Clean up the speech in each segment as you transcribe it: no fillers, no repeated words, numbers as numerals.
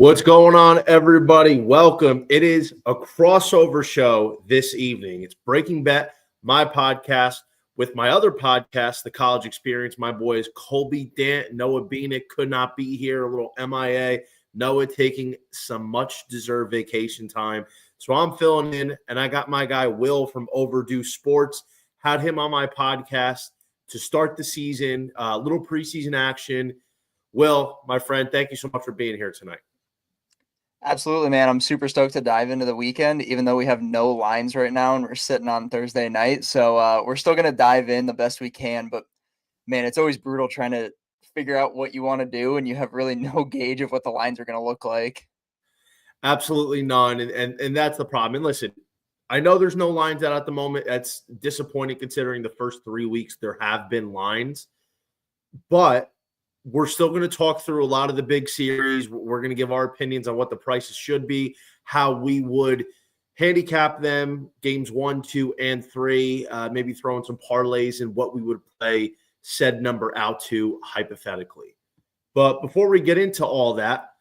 What's going on, everybody? Welcome. It is a crossover show this evening. It's Breaking Bet, my podcast, with my other podcast, The College Experience. My boys, Colby Dant, Noah Beanick could not be here, a little MIA. Noah taking some much-deserved vacation time. So I'm filling in, and I got my guy, Will, from Overdue Sports. Had him on my podcast to start the season, a little preseason action. Will, my friend, thank you so much for being here tonight. Absolutely, man. I'm super stoked to dive into the weekend, even though we have no lines right now and we're sitting on Thursday night. So we're still going to dive in the best we can. But, man, it's always brutal trying to figure out what you want to do, and you have really no gauge of what the lines are going to look like. Absolutely none. And that's the problem. And listen, I know there's no lines out at the moment. That's disappointing considering the first 3 weeks there have been lines. But we're still going to talk through a lot of the big series. We're going to give our opinions on what the prices should be, how we would handicap them, games 1, 2, and 3, maybe throw in some parlays and what we would play said number out to hypothetically. But before we get into all that,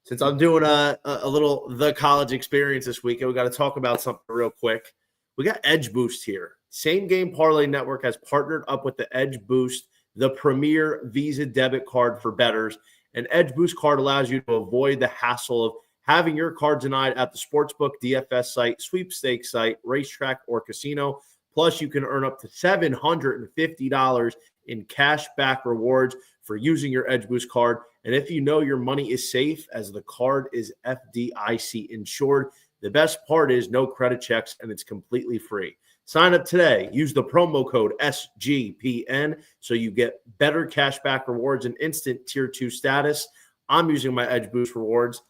since I'm doing a little The College Experience this week, we got to talk about something real quick. We got Edge Boost here. Same Game Parlay Network has partnered up with the Edge Boost, the premier Visa debit card for bettors. An Edge Boost card allows you to avoid the hassle of having your card denied at the sportsbook, DFS site, sweepstakes site, racetrack, or casino. Plus, you can earn up to $750 in cash back rewards for using your Edge Boost card. And if you know your money is safe, as the card is FDIC insured, the best part is no credit checks and it's completely free. Sign up today. Use the promo code SGPN so you get better cashback rewards and instant Tier 2 status. I'm using my Edge Boost rewards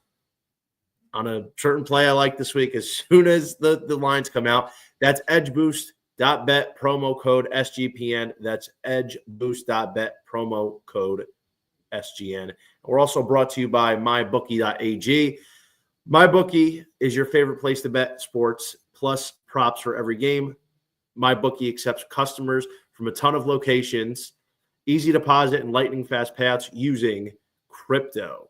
on a certain play I like this week as soon as the lines come out. That's edgeboost.bet, promo code SGPN. That's edgeboost.bet, promo code SGN. We're also brought to you by mybookie.ag. MyBookie is your favorite place to bet sports, plus props for every game. MyBookie accepts customers from a ton of locations, easy deposit and lightning fast payouts using crypto.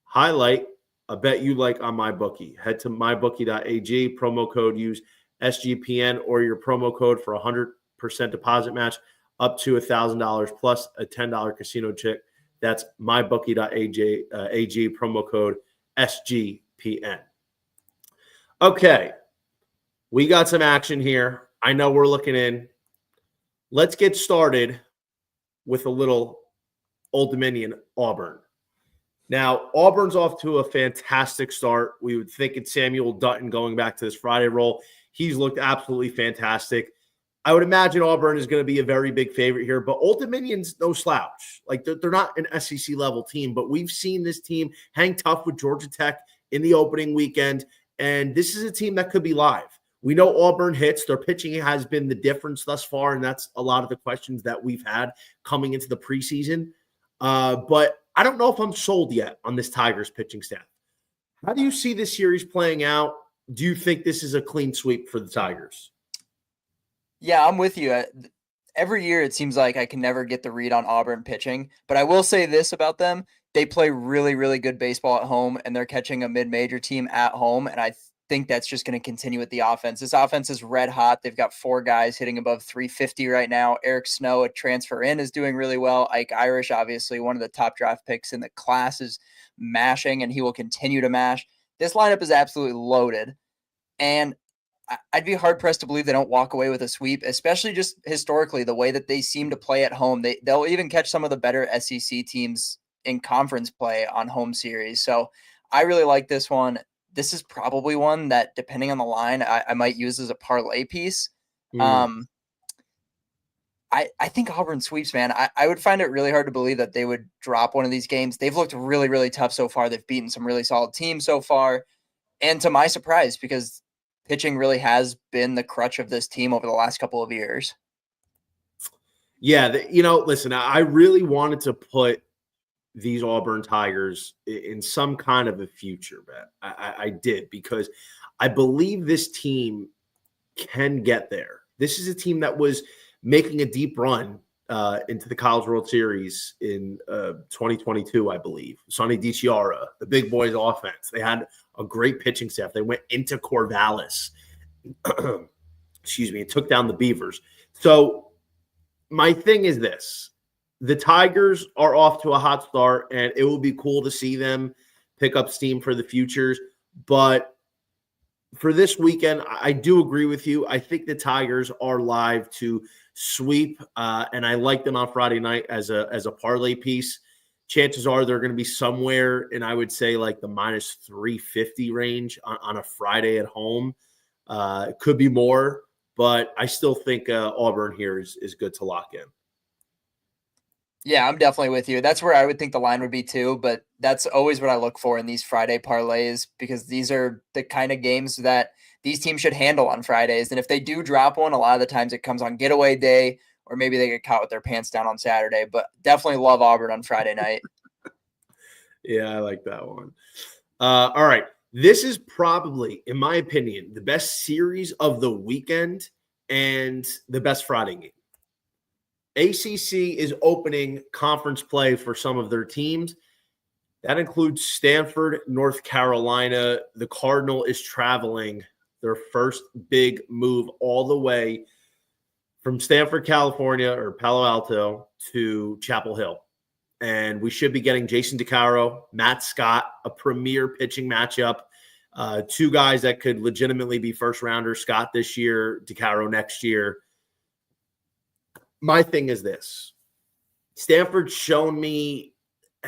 Highlight a bet you like on MyBookie. Head to mybookie.ag, promo code use SGPN or your promo code for 100% deposit match up to $1,000 plus a $10 casino check. That's mybookie.ag, promo code SGPN. Okay, we got some action here. I know we're looking in. Let's get started with a little Old Dominion Auburn. Now, Auburn's off to a fantastic start. We would think it's Samuel Dutton going back to this Friday roll. He's looked absolutely fantastic. I would imagine Auburn is going to be a very big favorite here, but Old Dominion's no slouch. Like, they're not an SEC level team, but we've seen this team hang tough with Georgia Tech in the opening weekend, and this is a team that could be live. We know Auburn hits. Their pitching has been the difference thus far, and that's a lot of the questions that we've had coming into the preseason. But I don't know if I'm sold yet on this Tigers pitching staff. How do you see this series playing out? Do you think this is a clean sweep for the Tigers? Yeah, I'm with you. Every year it seems like I can never get the read on Auburn pitching, but I will say this about them. They play really, really good baseball at home, and they're catching a mid-major team at home, and I think that's just going to continue with the offense. This offense is red hot. They've got 4 guys hitting above 350 right now. Eric Snow, a transfer in, is doing really well. Ike Irish, obviously one of the top draft picks in the class, is mashing, and he will continue to mash. This lineup is absolutely loaded, and I'd be hard-pressed to believe they don't walk away with a sweep, especially just historically, the way that they seem to play at home. They'll even catch some of the better SEC teams in conference play on home series. So I really like this one. This is probably one that, depending on the line, I might use as a parlay piece. I think Auburn sweeps, man. I would find it really hard to believe that they would drop one of these games. They've looked really, really tough so far. They've beaten some really solid teams so far. And to my surprise, because pitching really has been the crutch of this team over the last couple of years. Yeah, listen, I really wanted to put these Auburn Tigers in some kind of a future bet. I did, because I believe this team can get there. This is a team that was making a deep run into the College World Series in 2022, I believe. Sonny DiChiara, the big boys offense. They had a great pitching staff. They went into Corvallis, excuse me, and took down the Beavers. So my thing is this. The Tigers are off to a hot start, and it will be cool to see them pick up steam for the futures. But for this weekend, I do agree with you. I think the Tigers are live to sweep, and I like them on Friday night as a parlay piece. Chances are they're going to be somewhere, and I would say like the minus 350 range on a Friday at home. It could be more, but I still think Auburn here is good to lock in. Yeah, I'm definitely with you. That's where I would think the line would be too, but that's always what I look for in these Friday parlays because these are the kind of games that these teams should handle on Fridays. And if they do drop one, a lot of the times it comes on getaway day or maybe they get caught with their pants down on Saturday, but definitely love Auburn on Friday night. Yeah, I like that one. All right. This is probably, in my opinion, the best series of the weekend and the best Friday game. ACC is opening conference play for some of their teams. That includes Stanford, North Carolina. The Cardinal is traveling their first big move all the way from Stanford, California, or Palo Alto to Chapel Hill. And we should be getting Jason DeCaro, Matt Scott, a premier pitching matchup. Two guys that could legitimately be first rounders, Scott this year, DeCaro next year. My thing is this. Stanford's shown me,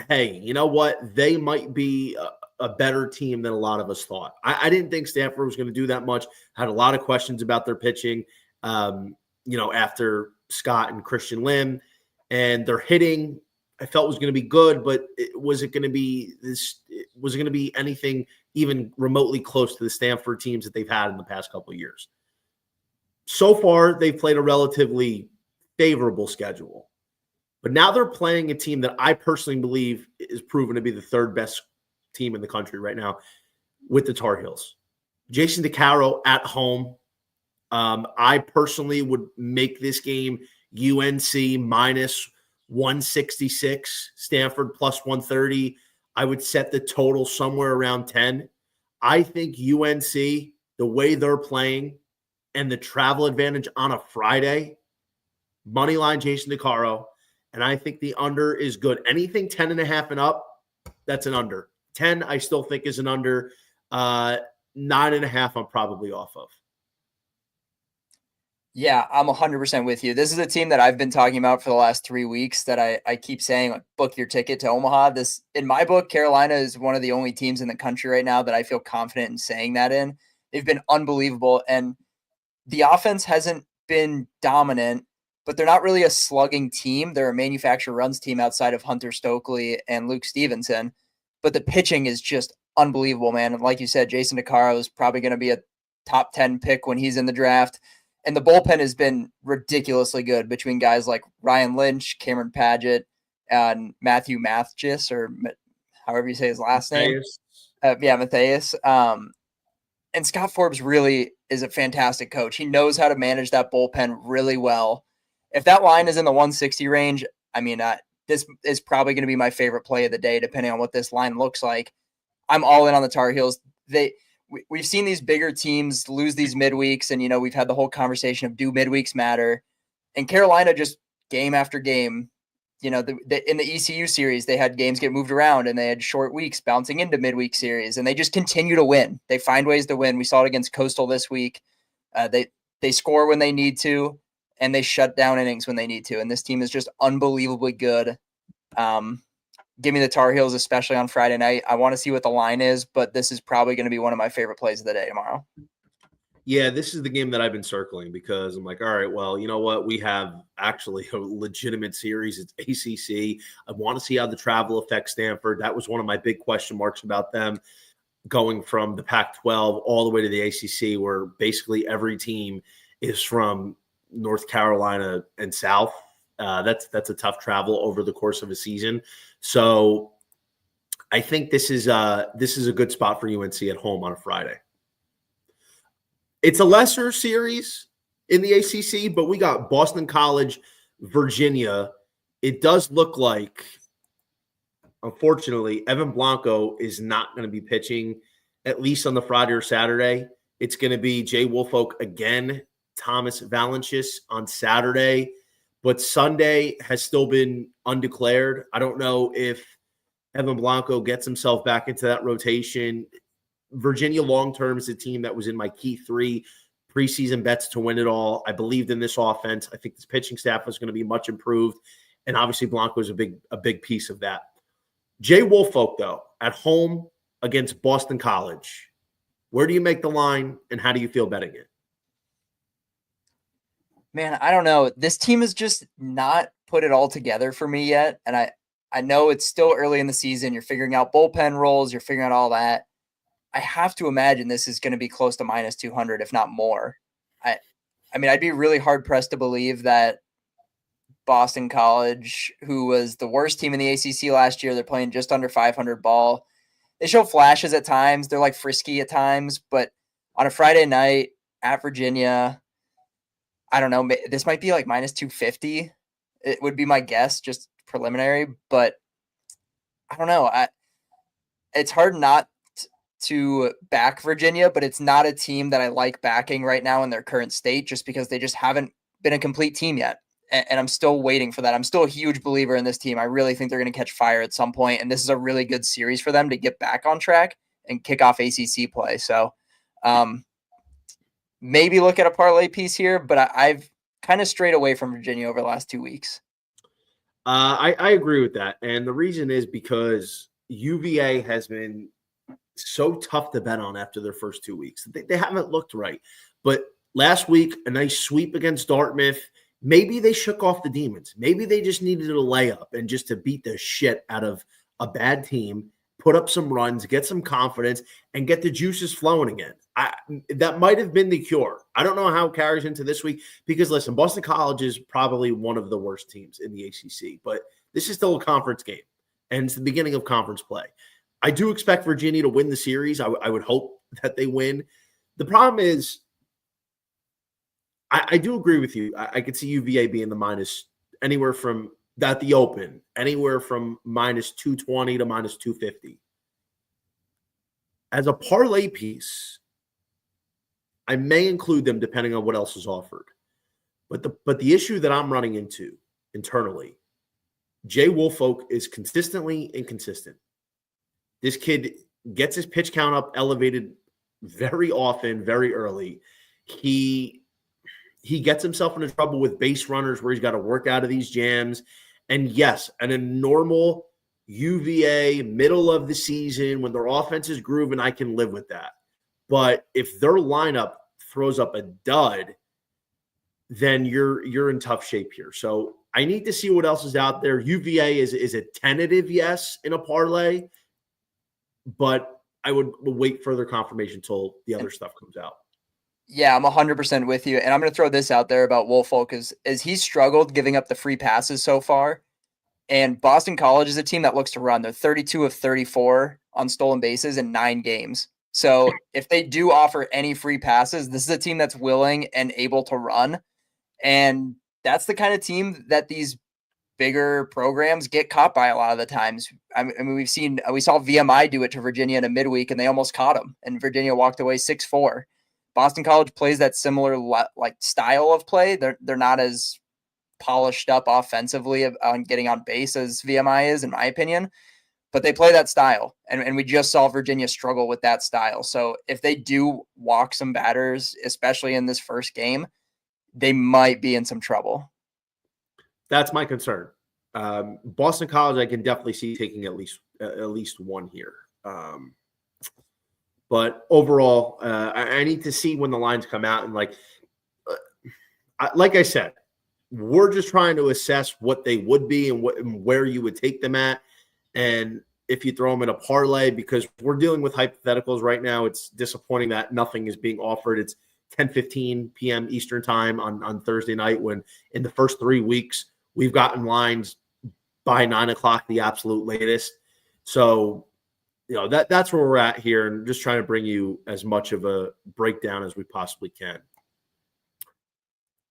hey, you know what? They might be a better team than a lot of us thought. I didn't think Stanford was going to do that much. Had a lot of questions about their pitching, after Scott and Christian Lim. And their hitting, I felt was going to be good, but was it going to be anything even remotely close to the Stanford teams that they've had in the past couple of years? So far, they've played a relatively favorable schedule. But now they're playing a team that I personally believe is proven to be the third best team in the country right now with the Tar Heels. Jason DeCaro at home. I personally would make this game UNC minus 166, Stanford plus 130. I would set the total somewhere around 10. I think UNC, the way they're playing and the travel advantage on a Friday, moneyline Jason DeCaro, and I think the under is good. Anything 10.5 and up, that's an under. 10, I still think is an under. 9.5, I'm probably off of. Yeah, I'm 100% with you. This is a team that I've been talking about for the last 3 weeks that I keep saying, like, book your ticket to Omaha. This, in my book, Carolina is one of the only teams in the country right now that I feel confident in saying that in. They've been unbelievable, and the offense hasn't been dominant, but they're not really a slugging team. They're a manufacturer runs team outside of Hunter Stokely and Luke Stevenson, but the pitching is just unbelievable, man. And like you said, Jason DeCaro is probably going to be a top 10 pick when he's in the draft. And the bullpen has been ridiculously good between guys like Ryan Lynch, Cameron Padgett, and Matthew Mathis, or however you say his last name. Matthias. And Scott Forbes really is a fantastic coach. He knows how to manage that bullpen really well. If that line is in the 160 range, I mean, this is probably going to be my favorite play of the day, depending on what this line looks like. I'm all in on the Tar Heels. We've seen these bigger teams lose these midweeks, and, we've had the whole conversation of do midweeks matter? And Carolina just game after game, in the ECU series, they had games get moved around and they had short weeks bouncing into midweek series, and they just continue to win. They find ways to win. We saw it against Coastal this week. They score when they need to, and they shut down innings when they need to. And this team is just unbelievably good. Give me the Tar Heels, especially on Friday night. I want to see what the line is, but this is probably going to be one of my favorite plays of the day tomorrow. Yeah, this is the game that I've been circling because I'm like, all right, well, you know what? We have actually a legitimate series. It's ACC. I want to see how the travel affects Stanford. That was one of my big question marks about them going from the Pac-12 all the way to the ACC, where basically every team is from North Carolina and South. That's a tough travel over the course of a season. So I think this is a good spot for UNC at home on a Friday. It's a lesser series in the ACC, but we got Boston College Virginia, it does look like, unfortunately, Evan Blanco is not going to be pitching, at least on the Friday or Saturday. It's going to be Jay Woolfolk again, Thomas Valancius on Saturday, but Sunday has still been undeclared. I don't know if Evan Blanco gets himself back into that rotation. Virginia long-term is a team that was in my key 3 preseason bets to win it all. I believed in this offense. I think this pitching staff was going to be much improved, and obviously Blanco is a big piece of that. Jay Woolfolk, though, at home against Boston College, where do you make the line, and how do you feel betting it? Man, I don't know. This team has just not put it all together for me yet, and I know it's still early in the season. You're figuring out bullpen roles. You're figuring out all that. I have to imagine this is going to be close to minus 200, if not more. I mean, I'd be really hard-pressed to believe that Boston College, who was the worst team in the ACC last year, they're playing just under 500 ball. They show flashes at times. They're like frisky at times, but on a Friday night at Virginia, I don't know. This might be like minus 250. It would be my guess, just preliminary, but I don't know. It's hard not to back Virginia, but it's not a team that I like backing right now in their current state, just because they just haven't been a complete team yet. And I'm still waiting for that. I'm still a huge believer in this team. I really think they're going to catch fire at some point, and this is a really good series for them to get back on track and kick off ACC play. So maybe look at a parlay piece here, but I've kind of strayed away from Virginia over the last 2 weeks. I agree with that. And the reason is because UVA has been so tough to bet on after their first 2 weeks. They haven't looked right. But last week, a nice sweep against Dartmouth. Maybe they shook off the demons. Maybe they just needed a layup and just to beat the shit out of a bad team, put up some runs, get some confidence, and get the juices flowing again. That might have been the cure. I don't know how it carries into this week because, listen, Boston College is probably one of the worst teams in the ACC, but this is still a conference game, and it's the beginning of conference play. I do expect Virginia to win the series. I would hope that they win. The problem is, I do agree with you. I could see UVA being the minus anywhere from at the open, anywhere from minus 220 to minus 250. As a parlay piece, I may include them depending on what else is offered. But the issue that I'm running into internally, Jay Woolfolk is consistently inconsistent. This kid gets his pitch count up elevated very often, very early. He gets himself into trouble with base runners where he's got to work out of these jams. And yes, in a normal UVA middle of the season when their offense is grooving, I can live with that. But if their lineup throws up a dud, then you're in tough shape here. So I need to see what else is out there. UVA is a tentative yes in a parlay, but I would wait further confirmation until the other stuff comes out. Yeah, I'm 100% with you. And I'm going to throw this out there about Woolfolk as he's struggled giving up the free passes so far. And Boston College is a team that looks to run. They're 32 of 34 on stolen bases in 9 games. So if they do offer any free passes, this is a team that's willing and able to run. And that's the kind of team that these bigger programs get caught by a lot of the times. I mean, we saw VMI do it to Virginia in a midweek and they almost caught them. And Virginia walked away 6-4. Boston College plays that similar like style of play. They're not as polished up offensively on getting on base as VMI is, in my opinion, but they play that style. And we just saw Virginia struggle with that style. So if they do walk some batters, especially in this first game, they might be in some trouble. That's my concern. Boston College, I can definitely see taking at least one here. But overall, I need to see when the lines come out. And like I said, we're just trying to assess what they would be and where you would take them at. And if you throw them in a parlay, because we're dealing with hypotheticals right now, it's disappointing that nothing is being offered. It's 10:15 p.m. Eastern time on Thursday night, when in the first 3 weeks, we've gotten lines by 9 o'clock, the absolute latest. So, that's where we're at here, and just trying to bring you as much of a breakdown as we possibly can.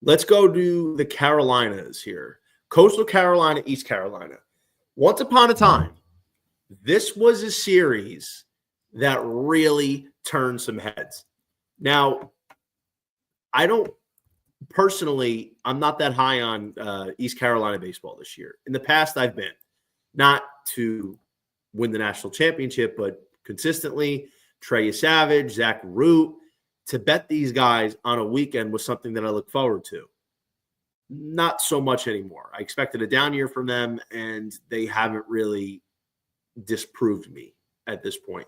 Let's go to the Carolinas here. Coastal Carolina, East Carolina. Once upon a time, this was a series that really turned some heads. Now, I don't personally, I'm not that high on East Carolina baseball this year. In the past, I've been not to win the national championship, but consistently, Trey Savage, Zach Root, to bet these guys on a weekend was something that I look forward to. Not so much anymore. I expected a down year from them, and they haven't really disproved me at this point.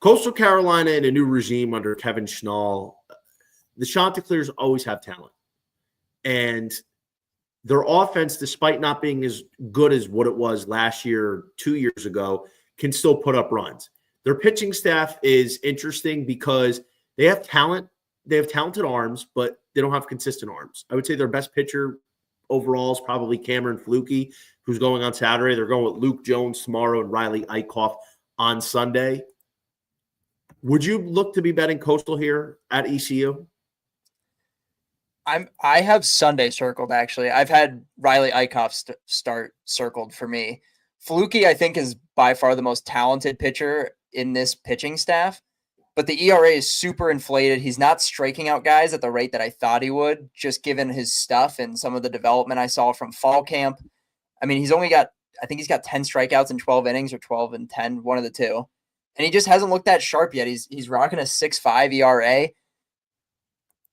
Coastal Carolina in a new regime under Kevin Schnall. The Chanticleers always have talent. And their offense, despite not being as good as what it was last year, 2 years ago, can still put up runs. Their pitching staff is interesting because they have talent. They have talented arms, but they don't have consistent arms. I would say their best pitcher overall is probably Cameron Flukie, who's going on Saturday. They're going with Luke Jones tomorrow and Riley Eichhoff on Sunday. Would you look to be betting Coastal here at ECU? I have Sunday circled, actually. I've had Riley Eichhoff start circled for me. Flukie, I think, is by far the most talented pitcher in this pitching staff, but the ERA is super inflated. He's not striking out guys at the rate that I thought he would, just given his stuff and some of the development I saw from fall camp. I mean, he's got 10 strikeouts in 12 innings or 12 and 10, one of the two. And he just hasn't looked that sharp yet. He's rocking a 6.5 ERA.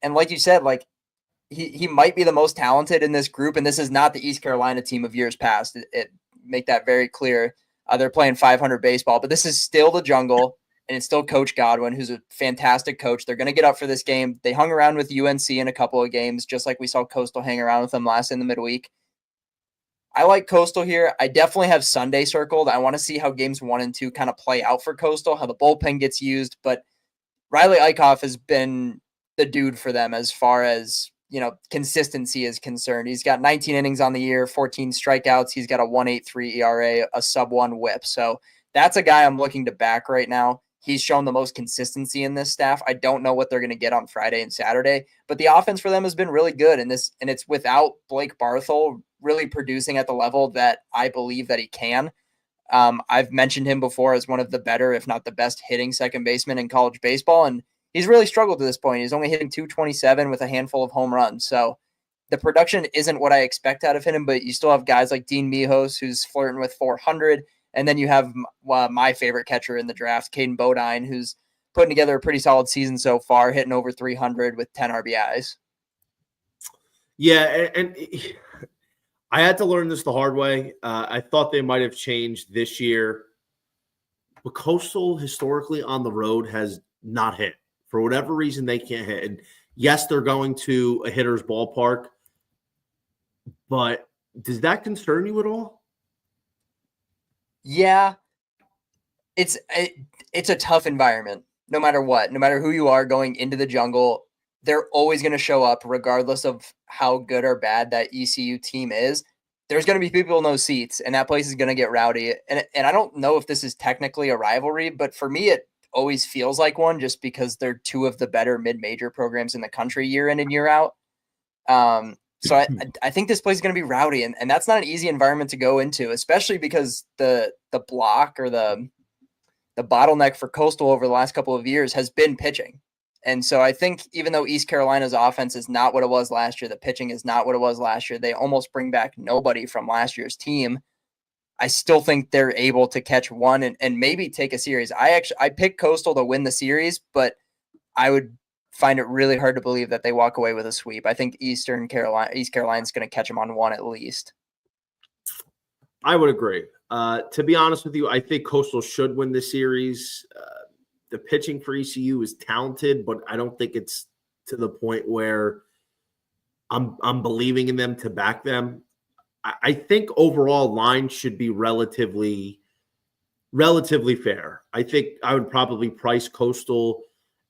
And like you said, like, he might be the most talented in this group, and this is not the East Carolina team of years past. It make that very clear. They're playing 500 baseball, but this is still the Jungle, and it's still Coach Godwin, who's a fantastic coach. They're going to get up for this game. They hung around with UNC in a couple of games, just like we saw Coastal hang around with them last in the midweek. I like Coastal here. I definitely have Sunday circled. I want to see how games 1 and 2 kind of play out for Coastal, how the bullpen gets used, but Riley Eichhoff has been the dude for them as far as consistency is concerned. He's got 19 innings on the year, 14 strikeouts. He's got a 1.83 ERA, a sub-1 whip. So that's a guy I'm looking to back right now. He's shown the most consistency in this staff. I don't know what they're going to get on Friday and Saturday, but the offense for them has been really good. And it's without Blake Barthel really producing at the level that I believe that he can. I've mentioned him before as one of the better, if not the best hitting second baseman in college baseball. And he's really struggled to this point. He's only hitting 227 with a handful of home runs. So the production isn't what I expect out of him, but you still have guys like Dean Mijos, who's flirting with 400. And then you have my favorite catcher in the draft, Caden Bodine, who's putting together a pretty solid season so far, hitting over 300 with 10 RBIs. Yeah, and I had to learn this the hard way. I thought they might have changed this year. But Coastal historically on the road has not hit. For whatever reason, they can't hit. And yes, they're going to a hitter's ballpark. But does that concern you at all? Yeah. It's a tough environment, no matter what. No matter who you are going into the Jungle, they're always going to show up regardless of how good or bad that ECU team is. There's going to be people in those seats, and that place is going to get rowdy. And I don't know if this is technically a rivalry, but for me, it always feels like one just because they're two of the better mid-major programs in the country year in and year out. So I think this place is going to be rowdy, and that's not an easy environment to go into, especially because the block or the bottleneck for Coastal over the last couple of years has been pitching. And so I think even though East Carolina's offense is not what it was last year, the pitching is not what it was last year, they almost bring back nobody from last year's team. I still think they're able to catch one and maybe take a series. I picked Coastal to win the series, but I would find it really hard to believe that they walk away with a sweep. I think East Carolina's going to catch them on one at least. I would agree. To be honest with you, I think Coastal should win the series. The pitching for ECU is talented, but I don't think it's to the point where I'm believing in them to back them. I think overall line should be relatively fair. I think I would probably price Coastal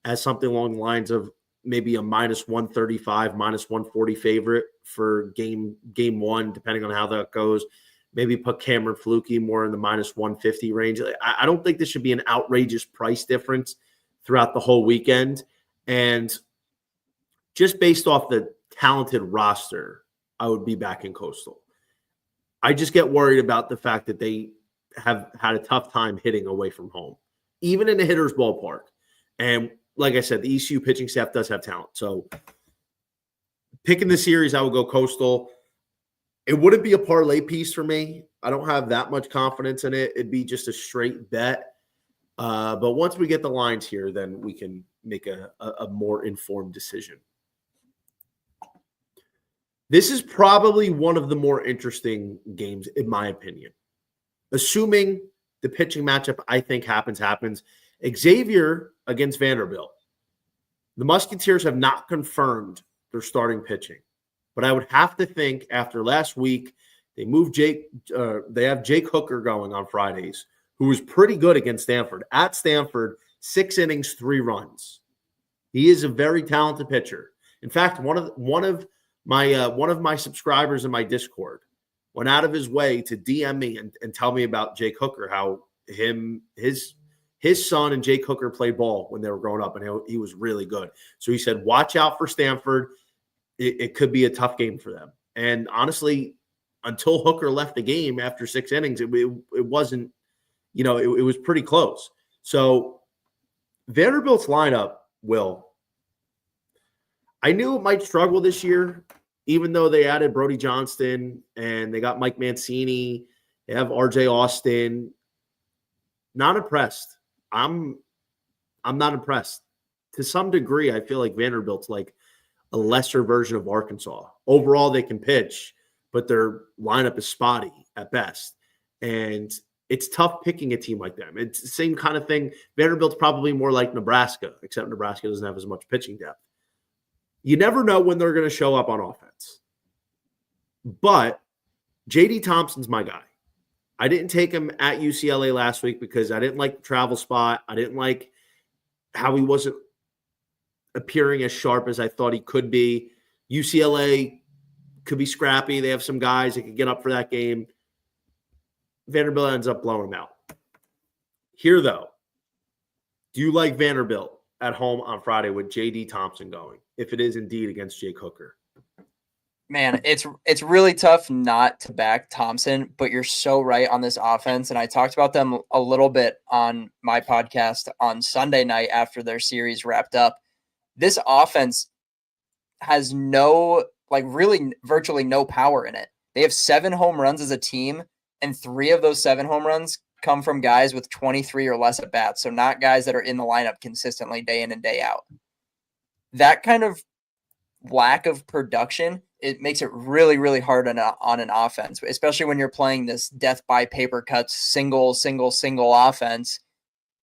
as something along the lines of maybe a -135, -140 favorite for game 1, depending on how that goes. Maybe put Cameron Flukie more in the -150 range. I don't think this should be an outrageous price difference throughout the whole weekend. And just based off the talented roster, I would be back in Coastal. I just get worried about the fact that they have had a tough time hitting away from home, even in a hitter's ballpark. And like I said, the ECU pitching staff does have talent. So picking the series, I would go Coastal. It wouldn't be a parlay piece for me. I don't have that much confidence in it. It'd be just a straight bet. But once we get the lines here, then we can make a more informed decision. This is probably one of the more interesting games, in my opinion. Assuming the pitching matchup I think happens. Xavier against Vanderbilt. The Musketeers have not confirmed their starting pitching. But I would have to think after last week, they have Jake Hooker going on Fridays, who was pretty good against Stanford. At Stanford, 6 innings, 3 runs. He is a very talented pitcher. In fact, one of my subscribers in my Discord went out of his way to DM me and tell me about Jake Hooker, how his son and Jake Hooker played ball when they were growing up, and he was really good. So he said, watch out for Stanford. It could be a tough game for them. And honestly, until Hooker left the game after 6 innings, it wasn't, it was pretty close. So Vanderbilt's lineup, Will, I knew it might struggle this year, even though they added Brody Johnston and they got Mike Mancini. They have RJ Austin. Not impressed. I'm not impressed. To some degree, I feel like Vanderbilt's like a lesser version of Arkansas. Overall, they can pitch, but their lineup is spotty at best. And it's tough picking a team like them. It's the same kind of thing. Vanderbilt's probably more like Nebraska, except Nebraska doesn't have as much pitching depth. You never know when they're going to show up on offense. But J.D. Thompson's my guy. I didn't take him at UCLA last week because I didn't like the travel spot. I didn't like how he wasn't appearing as sharp as I thought he could be. UCLA could be scrappy. They have some guys that could get up for that game. Vanderbilt ends up blowing him out. Here, though, do you like Vanderbilt at home on Friday with J.D. Thompson going, if it is indeed against Jake Hooker? Man, it's really tough not to back Thompson, but you're so right on this offense. And I talked about them a little bit on my podcast on Sunday night after their series wrapped up. This offense has virtually no power in it. They have 7 home runs as a team, and 3 of those 7 home runs come from guys with 23 or less at bats. So not guys that are in the lineup consistently day in and day out. That kind of lack of production, it makes it really, really hard on an offense, especially when you're playing this death by paper cuts, single offense.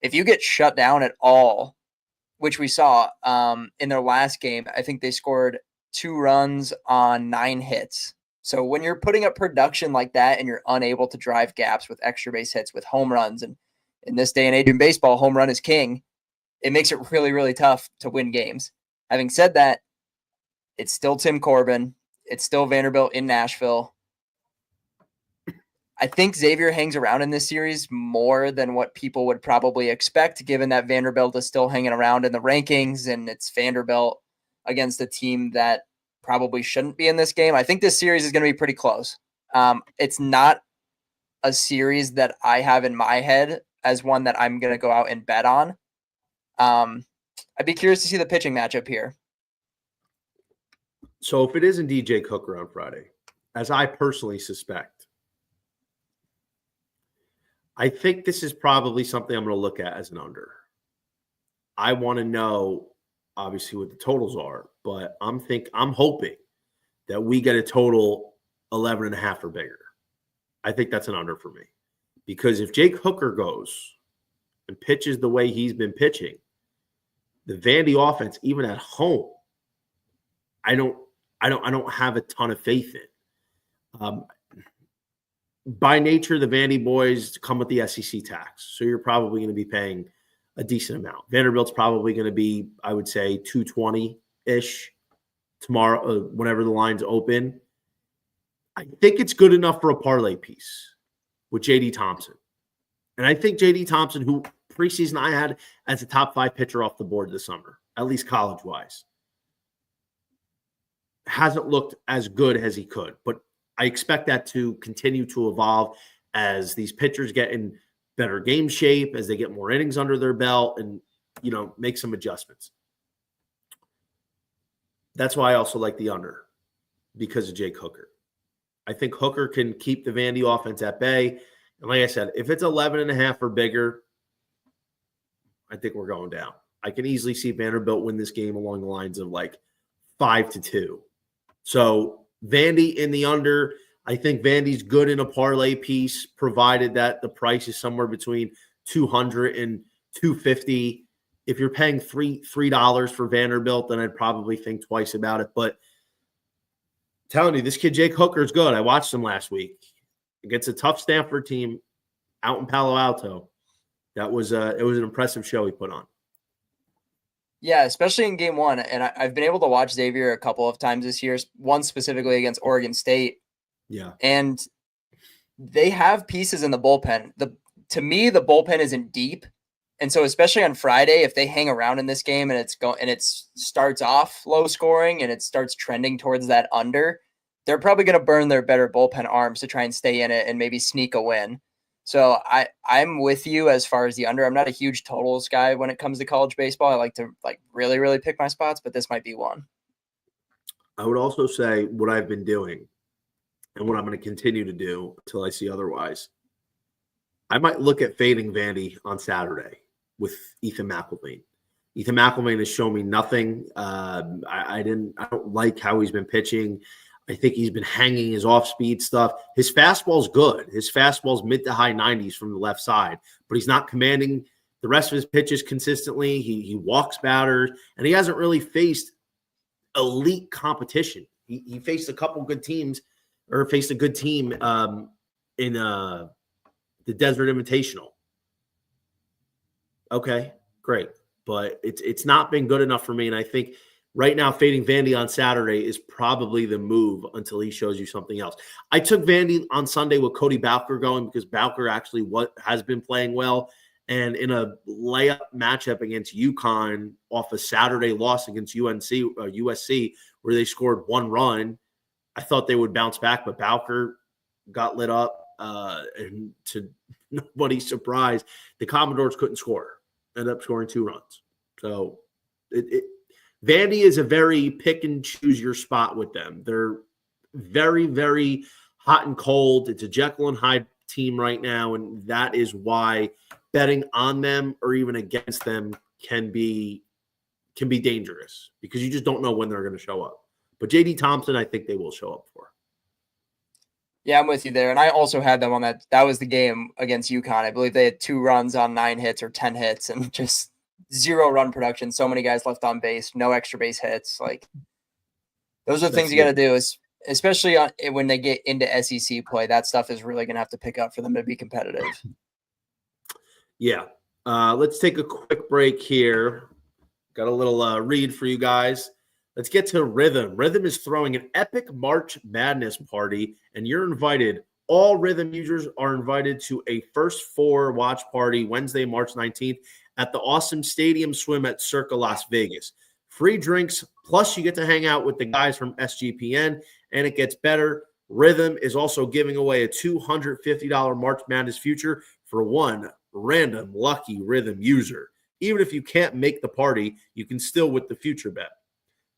If you get shut down at all, which we saw in their last game, I think they scored 2 runs on 9 hits. So when you're putting up production like that and you're unable to drive gaps with extra base hits, with home runs, and in this day and age in baseball, home run is king, it makes it really, really tough to win games. Having said that, it's still Tim Corbin. It's still Vanderbilt in Nashville. I think Xavier hangs around in this series more than what people would probably expect, given that Vanderbilt is still hanging around in the rankings, and it's Vanderbilt against a team that probably shouldn't be in this game. I think this series is going to be pretty close. It's not a series that I have in my head as one that I'm going to go out and bet on. I'd be curious to see the pitching matchup here. So if it is indeed Jake Hooker on Friday, as I personally suspect, I think this is probably something I'm going to look at as an under. I want to know, obviously, what the totals are, but I'm hoping that we get a total 11.5 or bigger. I think that's an under for me. Because if Jake Hooker goes and pitches the way he's been pitching, the Vandy offense, even at home, I don't have a ton of faith in. By nature, the Vandy boys come with the SEC tax, so you're probably going to be paying a decent amount. Vanderbilt's probably going to be, I would say, 220-ish tomorrow, whenever the lines open. I think it's good enough for a parlay piece with J.D. Thompson. And I think J.D. Thompson, who preseason I had as a top 5 pitcher off the board this summer, at least college-wise. hasn't looked as good as he could. But I expect that to continue to evolve as these pitchers get in better game shape, as they get more innings under their belt, and make some adjustments. That's why I also like the under, because of Jake Hooker. I think Hooker can keep the Vandy offense at bay. And like I said, if it's 11.5 or bigger, I think we're going down. I can easily see Vanderbilt win this game along the lines of like 5-2. So Vandy in the under. I think Vandy's good in a parlay piece, provided that the price is somewhere between $200 and $250. If you're paying $3 for Vanderbilt, then I'd probably think twice about it. But I'm telling you, this kid Jake Hooker is good. I watched him last week against a tough Stanford team out in Palo Alto. It was an impressive show he put on. Yeah, especially in game one. And I've been able to watch Xavier a couple of times this year, one specifically against Oregon State. Yeah. And they have pieces in the bullpen. To me, the bullpen isn't deep. And so especially on Friday, if they hang around in this game and it starts off low scoring and it starts trending towards that under, they're probably going to burn their better bullpen arms to try and stay in it and maybe sneak a win. So I'm with you as far as the under. I'm not a huge totals guy when it comes to college baseball. I like to really, really pick my spots, but this might be one. I would also say what I've been doing and what I'm going to continue to do until I see otherwise. I might look at fading Vandy on Saturday with Ethan McElvain. Ethan McElvain has shown me nothing. I don't like how he's been pitching. I think he's been hanging his off-speed stuff. His fastball's good. His fastball's mid to high 90s from the left side, but he's not commanding the rest of his pitches consistently. He walks batters, and he hasn't really faced elite competition. He faced a couple good teams, or faced a good team in the Desert Invitational. Okay, great. But it's not been good enough for me, and I think right now, fading Vandy on Saturday is probably the move until he shows you something else. I took Vandy on Sunday with Cody Bowker going because Bowker actually has been playing well. And in a layup matchup against UConn off a Saturday loss against USC, where they scored one run, I thought they would bounce back, but Bowker got lit up. And to nobody's surprise, the Commodores couldn't score. Ended up scoring 2 runs. So Vandy is a very pick and choose your spot with them. They're very, very hot and cold. It's a Jekyll and Hyde team right now, and that is why betting on them or even against them can be dangerous because you just don't know when they're going to show up. But J.D. Thompson, I think they will show up for. Yeah, I'm with you there. And I also had them on that. That was the game against UConn. I believe they had 2 runs on 9 hits or 10 hits and just 0 run production. So many guys left on base, no extra base hits. Like, those are the things you got to do, is especially when they get into SEC play. That stuff is really going to have to pick up for them to be competitive. Yeah. Let's take a quick break here. Got a little read for you guys. Let's get to Rhythm. Rhythm is throwing an epic March Madness party, and you're invited. All Rhythm users are invited to a First 4 watch party Wednesday, March 19th at the awesome Stadium Swim at Circa Las Vegas. Free drinks, plus you get to hang out with the guys from SGPN, and it gets better. Rhythm is also giving away a $250 March Madness future for one random lucky Rhythm user. Even if you can't make the party, you can still with the future bet.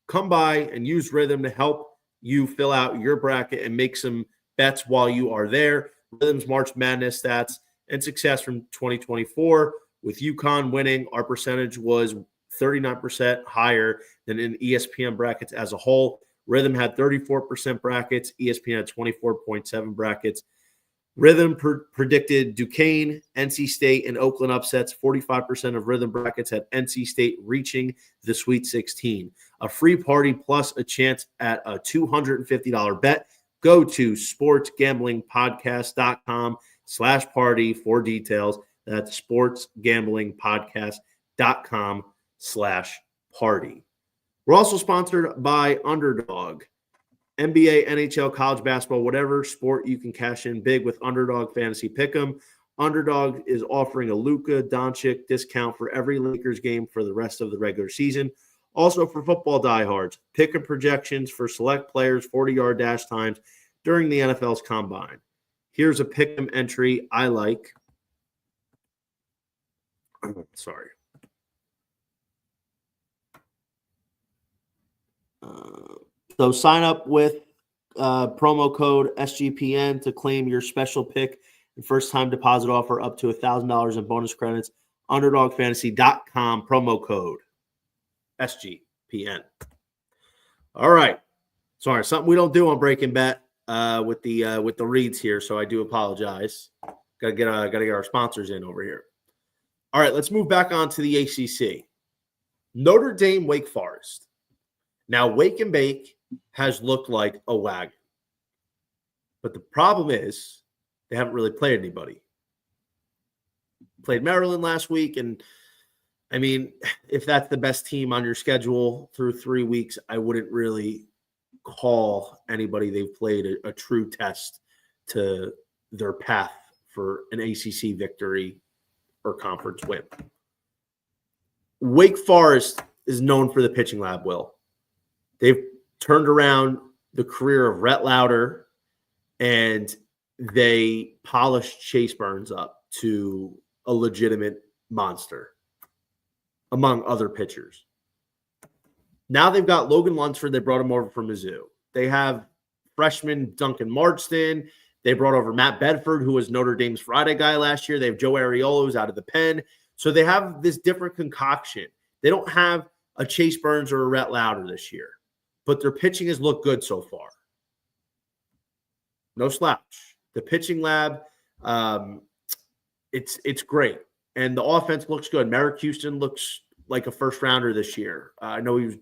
Come by and use Rhythm to help you fill out your bracket and make some bets while you are there. Rhythm's March Madness stats and success from 2024. With UConn winning, our percentage was 39% higher than in ESPN brackets as a whole. Rhythm had 34% brackets. ESPN had 24.7 brackets. Rhythm predicted Duquesne, NC State, and Oakland upsets. 45% of Rhythm brackets had NC State reaching the Sweet 16. A free party plus a chance at a $250 bet. Go to sportsgamblingpodcast.com/party for details. That's sportsgamblingpodcast.com/party. We're also sponsored by Underdog. NBA, NHL, college basketball, whatever sport you can cash in big with Underdog Fantasy Pick'em. Underdog is offering a Luka Doncic discount for every Lakers game for the rest of the regular season. Also, for football diehards, pick and projections for select players' 40-yard dash times during the NFL's combine. Here's a pick 'em entry I like. Sorry. So sign up with promo code SGPN to claim your special pick and first-time deposit offer up to $1,000 in bonus credits. UnderdogFantasy.com promo code SGPN. All right. Sorry, something we don't do on Breaking Bet with the reads here, so I do apologize. Gotta get our sponsors in over here. All right, let's move back on to the ACC. Notre Dame, Wake Forest. Now, Wake and Bake has looked like a wagon. But the problem is they haven't really played anybody. Played Maryland last week, and I mean, if that's the best team on your schedule through 3 weeks, I wouldn't really call anybody they've played a true test to their path for an ACC victory or conference win. Wake Forest is known for the pitching lab, Will. They've turned around the career of Rhett Lauder, and they polished Chase Burns up to a legitimate monster, among other pitchers. Now they've got Logan Lunsford. They brought him over from Mizzou. They have freshman Duncan Marston. They brought over Matt Bedford, who was Notre Dame's Friday guy last year. They have Joe Ariolo, who's out of the pen. So they have this different concoction. They don't have a Chase Burns or a Rhett Lauder this year, but their pitching has looked good so far. No slouch. The pitching lab, it's great. And the offense looks good. Merrick Houston looks like a first rounder this year. I know he was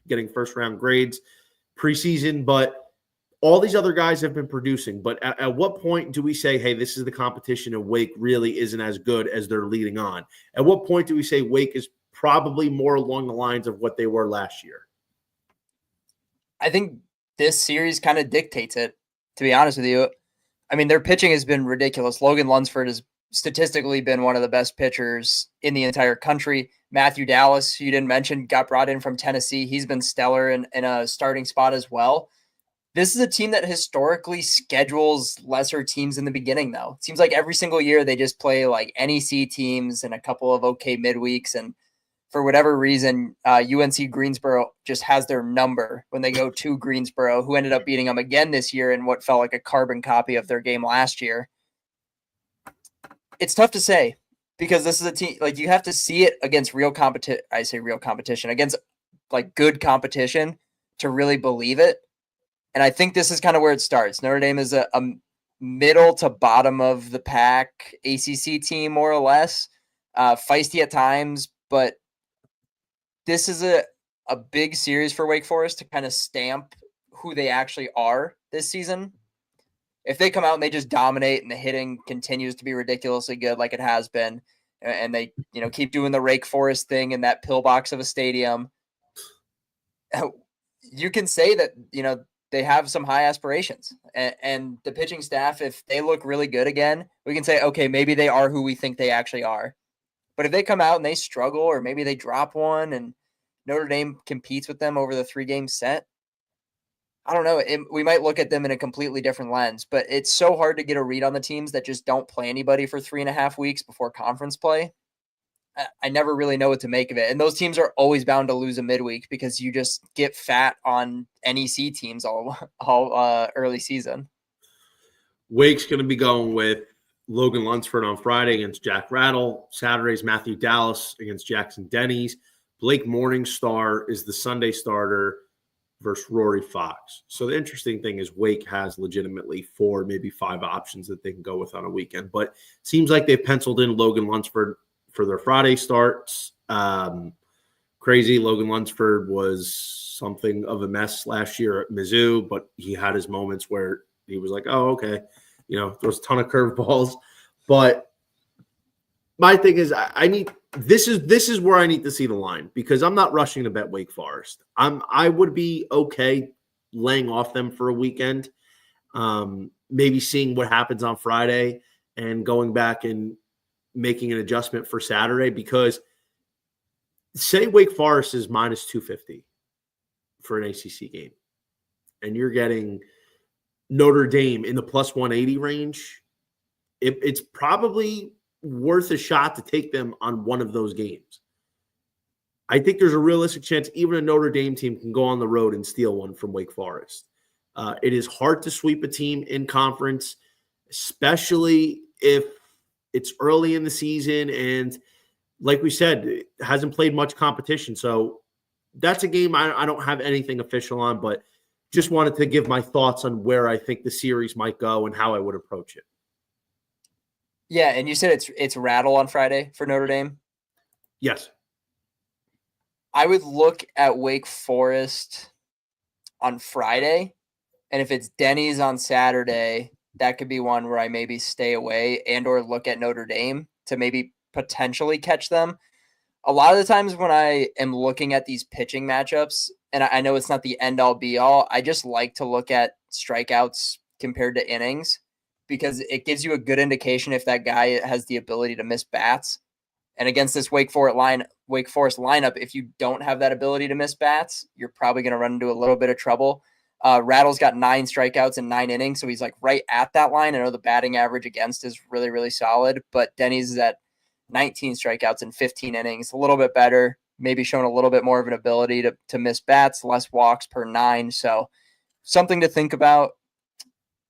getting first round grades preseason, but all these other guys have been producing. But at what point do we say, hey, this is the competition and Wake really isn't as good as they're leading on? At what point do we say Wake is probably more along the lines of what they were last year? I think this series kind of dictates it, to be honest with you. I mean, their pitching has been ridiculous. Logan Lunsford has statistically been one of the best pitchers in the entire country. Matthew Dallas, you didn't mention, got brought in from Tennessee. He's been stellar in a starting spot as well. This is a team that historically schedules lesser teams in the beginning, though. It seems like every single year they just play like NEC teams and a couple of okay midweeks. And for whatever reason, UNC Greensboro just has their number when they go to Greensboro, who ended up beating them again this year in what felt like a carbon copy of their game last year. It's tough to say because this is a team, like, you have to see it against real competition. I say real competition, against like good competition to really believe it. And I think this is kind of where it starts. Notre Dame is a middle to bottom of the pack ACC team, more or less. Feisty at times, but this is a big series for Wake Forest to kind of stamp who they actually are this season. If they come out and they just dominate and the hitting continues to be ridiculously good like it has been, and they keep doing the Wake Forest thing in that pillbox of a stadium, you can say that they have some high aspirations. And the pitching staff, if they look really good again, we can say, okay, maybe they are who we think they actually are. But if they come out and they struggle, or maybe they drop one and Notre Dame competes with them over the 3-game set, I don't know. We might look at them in a completely different lens, but it's so hard to get a read on the teams that just don't play anybody for 3.5 weeks before conference play. I never really know what to make of it. And those teams are always bound to lose a midweek because you just get fat on NEC teams all early season. Wake's going to be going with Logan Lunsford on Friday against Jack Rattle. Saturday's Matthew Dallas against Jackson Denny's. Blake Morningstar is the Sunday starter versus Rory Fox. So the interesting thing is Wake has legitimately 4, maybe 5 options that they can go with on a weekend. But it seems like they've penciled in Logan Lunsford for their Friday starts. Crazy. Logan Lunsford was something of a mess last year at Mizzou, but he had his moments where he was like, oh, okay. Throws a ton of curveballs. But my thing is this is where I need to see the line, because I'm not rushing to bet Wake Forest. I would be okay laying off them for a weekend, maybe seeing what happens on Friday and going back and making an adjustment for Saturday, because say Wake Forest is minus 250 for an ACC game, and you're getting Notre Dame in the plus 180 range, it's probably worth a shot to take them on one of those games. I think there's a realistic chance even a Notre Dame team can go on the road and steal one from Wake Forest. It is hard to sweep a team in conference, especially if it's early in the season and, like we said, it hasn't played much competition. So that's a game I don't have anything official on, but just wanted to give my thoughts on where I think the series might go and how I would approach it. Yeah, and you said it's Rattle on Friday for Notre Dame? Yes. I would look at Wake Forest on Friday, and if it's Denny's on Saturday, that could be one where I maybe stay away and or look at Notre Dame to maybe potentially catch them. A lot of the times when I am looking at these pitching matchups, and I know it's not the end-all be-all, I just like to look at strikeouts compared to innings because it gives you a good indication if that guy has the ability to miss bats. And against this Wake Forest lineup, if you don't have that ability to miss bats, you're probably going to run into a little bit of trouble. Rattle's got 9 strikeouts in 9 innings, so he's like right at that line. I know the batting average against is really, really solid, but Denny's is at 19 strikeouts in 15 innings, a little bit better, maybe showing a little bit more of an ability to miss bats, less walks per 9. So something to think about.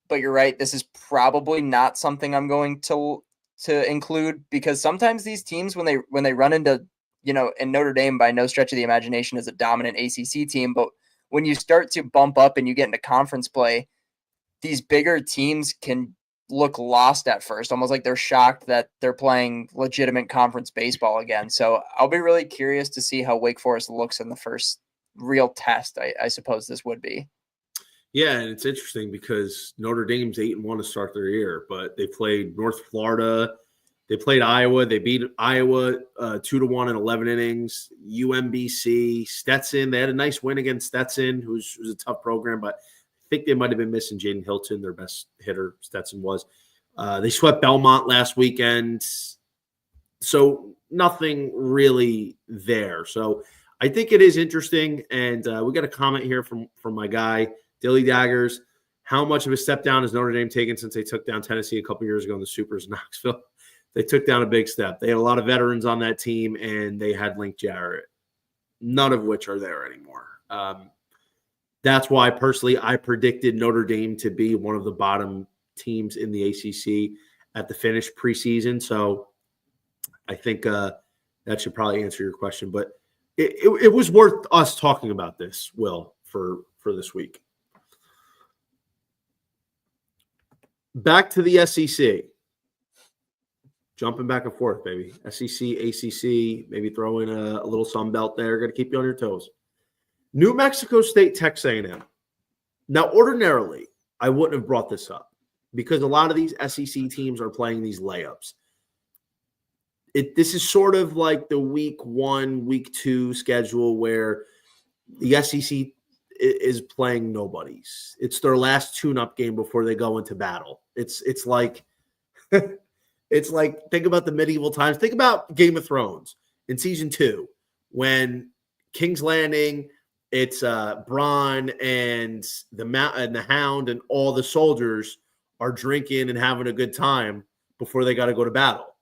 But you're right, this is probably not something I'm going to include because sometimes these teams, when they run into, and Notre Dame by no stretch of the imagination is a dominant ACC team, but when you start to bump up and you get into conference play, these bigger teams can look lost at first, almost like they're shocked that they're playing legitimate conference baseball again. So I'll be really curious to see how Wake Forest looks in the first real test, I suppose this would be. Yeah, and it's interesting because Notre Dame's 8-1 to start their year, but they played North Florida, they played Iowa, they beat Iowa 2-1 in 11 innings. UMBC, Stetson, they had a nice win against Stetson, who's a tough program, but I think they might have been missing Jaden Hilton, their best hitter. Stetson was. They swept Belmont last weekend, so nothing really there. So I think it is interesting, and we got a comment here from my guy. Dilly Daggers, how much of a step down has Notre Dame taken since they took down Tennessee a couple years ago in the Supers in Knoxville? They took down a big step. They had a lot of veterans on that team, and they had Link Jarrett, none of which are there anymore. That's why, personally, I predicted Notre Dame to be one of the bottom teams in the ACC at the finish preseason. So I think that should probably answer your question. But it was worth us talking about this, Will, for this week. Back to the SEC. Jumping back and forth, baby. SEC, ACC, maybe throw in a little Sun Belt there. Got to keep you on your toes. New Mexico State, Texas A&M. Now, ordinarily, I wouldn't have brought this up because a lot of these SEC teams are playing these layups. This is sort of like the week 1, week 2 schedule where the SEC is playing nobodies. It's their last tune-up game before they go into battle. It's like it's like, think about the medieval times. Think about Game of Thrones in season 2 when King's Landing, it's Bronn and the Hound and all the soldiers are drinking and having a good time before they got to go to battle.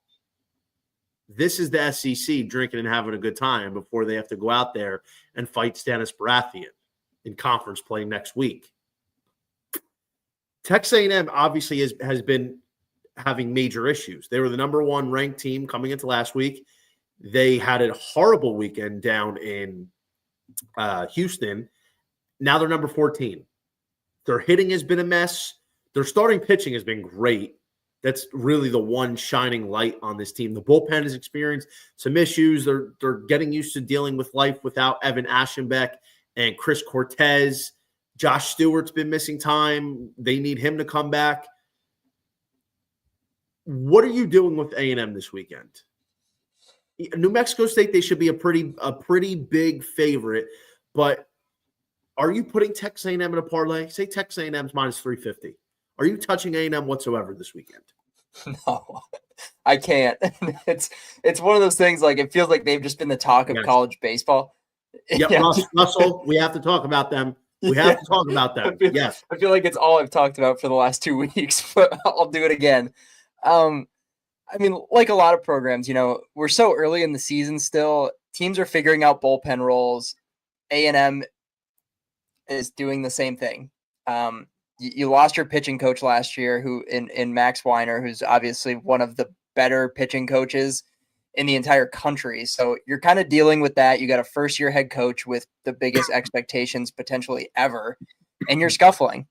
This is the SEC drinking and having a good time before they have to go out there and fight Stannis Baratheon in conference play next week. Texas A&M obviously has been having major issues. They were the number 1 ranked team coming into last week. They had a horrible weekend down in Houston. Now they're number 14. Their hitting has been a mess. Their starting pitching has been great. That's really the one shining light on this team. The bullpen has experienced some issues. They're getting used to dealing with life without Evan Aschenbeck and Chris Cortez. Josh Stewart's been missing time. They need him to come back. What are you doing with A&M this weekend? New Mexico State, they should be a pretty big favorite, but are you putting Texas A&M in a parlay? Say Texas A&M's minus 350. Are you touching A&M whatsoever this weekend? No, I can't. It's one of those things, like, it feels like they've just been the talk of Yes. college baseball. Yep, Yeah. Russell, we have to talk about them. We have to talk about them. Yes. I feel like it's all I've talked about for the last 2 weeks, but I'll do it again. I mean, like a lot of programs, we're so early in the season still. Teams are figuring out bullpen roles. A&M is doing the same thing. You lost your pitching coach last year, who in Max Weiner, who's obviously one of the better pitching coaches in the entire country. So you're kind of dealing with that. You got a first-year head coach with the biggest expectations potentially ever, and you're scuffling.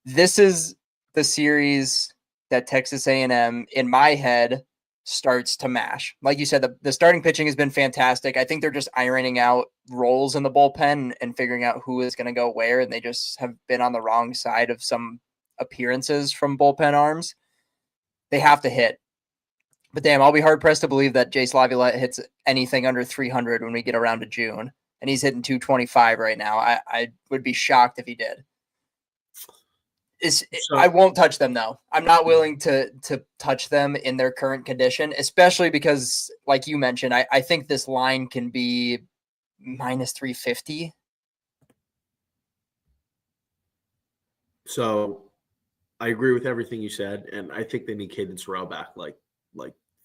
This is the series that Texas A&M, in my head, starts to mash. Like you said, the starting pitching has been fantastic. I think they're just ironing out roles in the bullpen and figuring out who is going to go where, and they just have been on the wrong side of some appearances from bullpen arms. They have to hit. But damn, I'll be hard-pressed to believe that Jace Laviolette hits anything under 300 when we get around to June, and he's hitting 225 right now. I would be shocked if he did. I won't touch them, though. I'm not willing to touch them in their current condition, especially because, like you mentioned, I think this line can be minus 350. So I agree with everything you said, and I think they need Caden Sorrell back like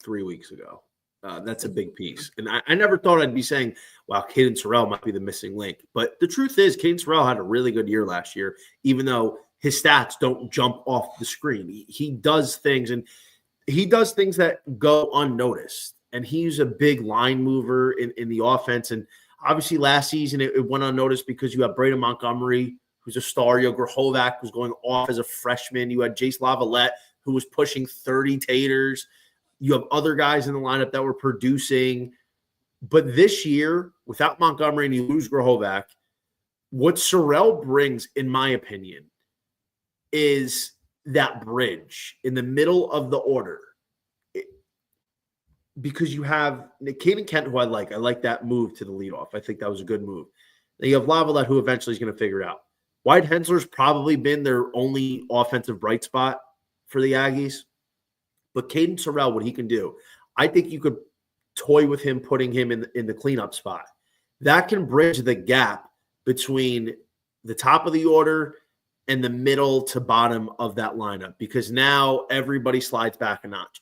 3 weeks ago. That's a big piece. And I never thought I'd be saying, wow, Caden Sorrell might be the missing link. But the truth is, Caden Sorrell had a really good year last year, even though his stats don't jump off the screen. He does things, and he does things that go unnoticed. And he's a big line mover in the offense. And obviously last season it went unnoticed because you have Braden Montgomery, who's a star. You have Grahovac, who's going off as a freshman. You had Jace Laviolette, who was pushing 30 taters. You have other guys in the lineup that were producing. But this year, without Montgomery and you lose Grahovac, what Sorrell brings, in my opinion, is that bridge in the middle of the order. Because you have Caden Kent, who I like that move to the leadoff. I think that was a good move. Then you have Laviolette, who eventually is going to figure it out. Wyatt Hensler's probably been their only offensive bright spot for the Aggies. But Caden Sorrell, what he can do, I think you could toy with him, putting him in the cleanup spot. That can bridge the gap between the top of the order and the middle to bottom of that lineup, because now everybody slides back a notch.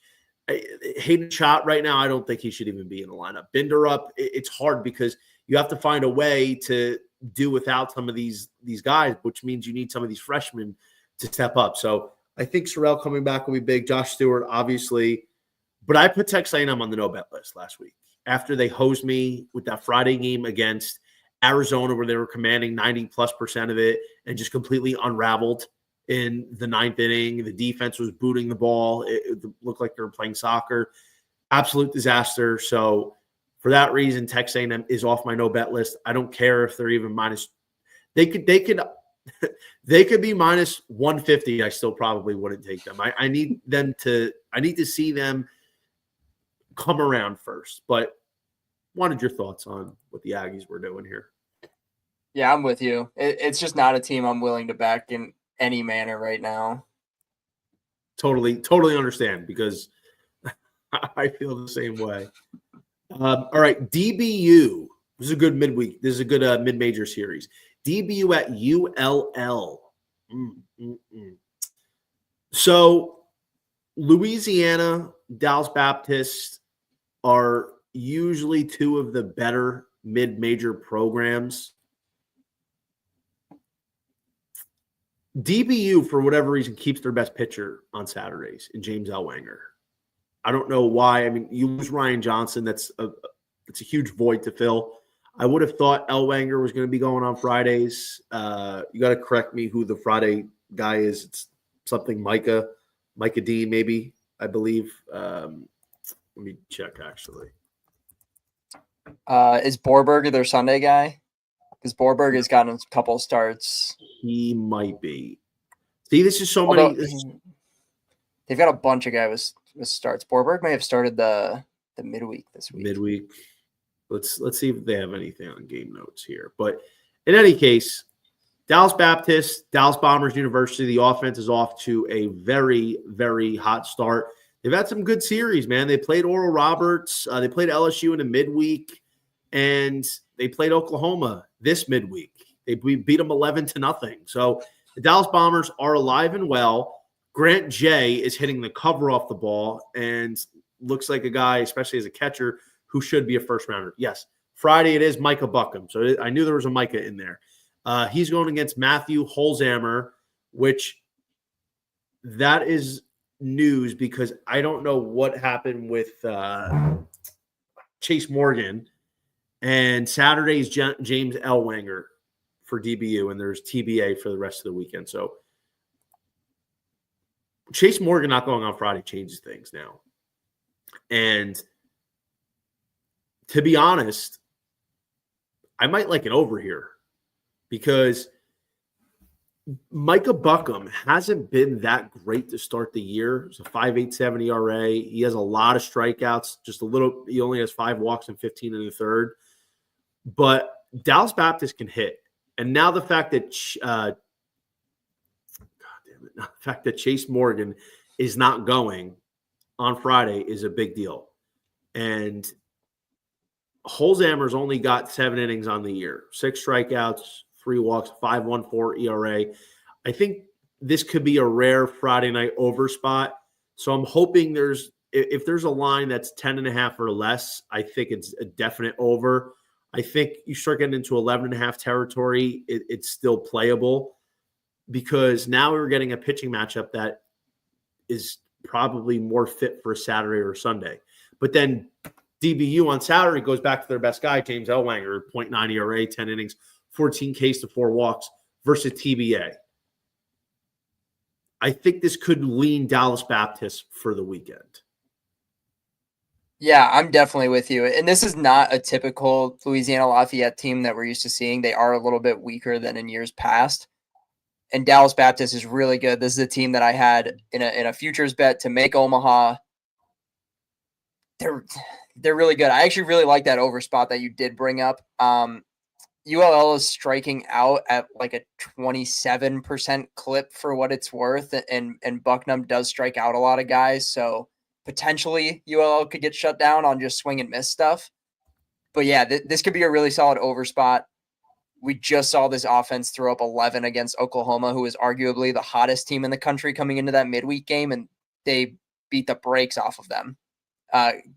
Hayden Schott right now, I don't think he should even be in the lineup. Binder up, it's hard because you have to find a way to do without some of these guys, which means you need some of these freshmen to step up. So I think Sorrell coming back will be big. Josh Stewart, obviously. But I put Texas A&M on the no-bet list last week after they hosed me with that Friday game against Arizona, where they were commanding 90+% of it and just completely unraveled in the ninth inning. The defense was booting the ball. It looked like they were playing soccer. Absolute disaster. So for that reason, Texas A&M is off my no-bet list. I don't care if they're even minus. They could be minus 150. I still probably wouldn't take them. I need to see them come around first. But wanted your thoughts on what the Aggies were doing here. Yeah, I'm with you. It's just not a team I'm willing to back in any manner right now. Totally understand, because I feel the same way. All right, DBU. This is a good midweek. This is a good mid-major series. DBU at ULL. So Louisiana, Dallas Baptist are usually two of the better mid-major programs. DBU, for whatever reason, keeps their best pitcher on Saturdays in James Ellwanger. I don't know why. I mean, you lose Ryan Johnson. It's a huge void to fill. I would have thought Ellwanger was going to be going on Fridays. You got to correct me who the Friday guy is. It's something Micah Dean, maybe, I believe. Let me check, actually. Is Borberg their Sunday guy? Because Borberg has gotten a couple of starts. He might be. See, this is so many. They've got a bunch of guys with starts. Borberg may have started the midweek this week. Dallas Baptist, Dallas Bombers University, the offense is off to a very, very hot start. They've had some good series, man. They played Oral Roberts. They played LSU in a midweek, and they played Oklahoma this midweek. They beat them 11-0. So the Dallas Bombers are alive and well. Grant Jay is hitting the cover off the ball and looks like a guy, especially as a catcher, who should be a first rounder. Yes, Friday it is Micah Buckham. So I knew there was a Micah in there. He's going against Matthew Holzhammer, which that is news because I don't know what happened with Chase Morgan. And Saturday is James Elwanger for DBU, and there's TBA for the rest of the weekend. So Chase Morgan not going on Friday changes things now. And to be honest, I might like it over here because Micah Buckham hasn't been that great to start the year. It's a 5.87 ERA. He has a lot of strikeouts, just a little. He only has 5 walks and 15 in the third. But Dallas Baptist can hit. And now the fact that Chase Morgan is not going on Friday is a big deal. And Holzhammer's only got 7 innings on the year, 6 strikeouts, 3 walks, 5.14 ERA. I think this could be a rare Friday night over spot. So I'm hoping if there's a line that's 10.5 or less, I think it's a definite over. I think you start getting into 11.5 territory, it's still playable because now we're getting a pitching matchup that is probably more fit for a Saturday or Sunday. But then DBU on Saturday goes back to their best guy, James Elwanger, 0.9 ERA, 10 innings, 14 Ks to 4 walks versus TBA. I think this could lean Dallas Baptist for the weekend. Yeah, I'm definitely with you. And this is not a typical Louisiana Lafayette team that we're used to seeing. They are a little bit weaker than in years past. And Dallas Baptist is really good. This is a team that I had in a futures bet to make Omaha. They're really good. I actually really like that over spot that you did bring up. ULL is striking out at like a 27% clip for what it's worth, and Bucknam does strike out a lot of guys. So potentially ULL could get shut down on just swing and miss stuff. But yeah, this could be a really solid over spot. We just saw this offense throw up 11 against Oklahoma, who is arguably the hottest team in the country coming into that midweek game, and they beat the brakes off of them.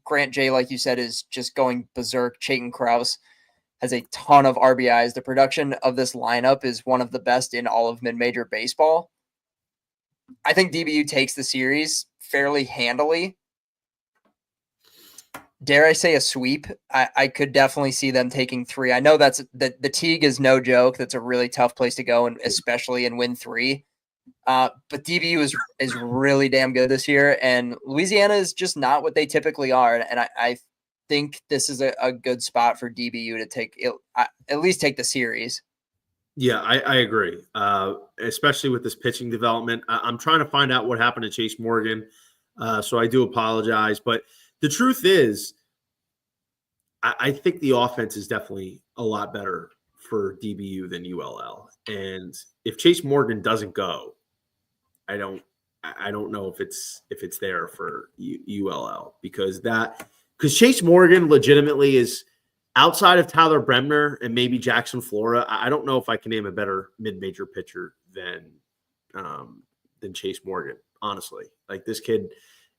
Grant Jay, like you said, is just going berserk. Chayton Krause has a ton of RBIs. The production of this lineup is one of the best in all of mid-major baseball. I think DBU takes the series fairly handily. Dare I say a sweep? I could definitely see them taking 3. I know the Teague is no joke. That's a really tough place to go, and especially in win 3. But DBU is really damn good this year, and Louisiana is just not what they typically are. And I think this is a good spot for DBU to take at least take the series. Yeah, I agree, especially with this pitching development. I'm trying to find out what happened to Chase Morgan, so I do apologize. But the truth is, I think the offense is definitely a lot better for DBU than ULL. And if Chase Morgan doesn't go, I don't know if it's there for ULL because Chase Morgan legitimately is outside of Tyler Bremner and maybe Jackson Flora. I don't know if I can name a better mid-major pitcher than Chase Morgan. Honestly, like this kid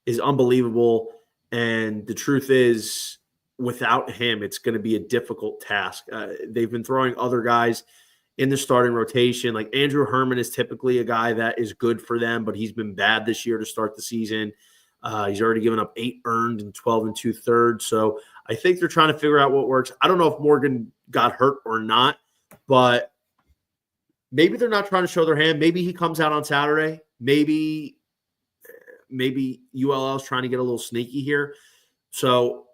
is unbelievable, and the truth is, without him, it's going to be a difficult task. They've been throwing other guys in the starting rotation. Like Andrew Herman is typically a guy that is good for them, but he's been bad this year to start the season. He's already given up 8 earned and 12 2/3. So I think they're trying to figure out what works. I don't know if Morgan got hurt or not, but maybe they're not trying to show their hand. Maybe he comes out on Saturday. Maybe ULL is trying to get a little sneaky here. So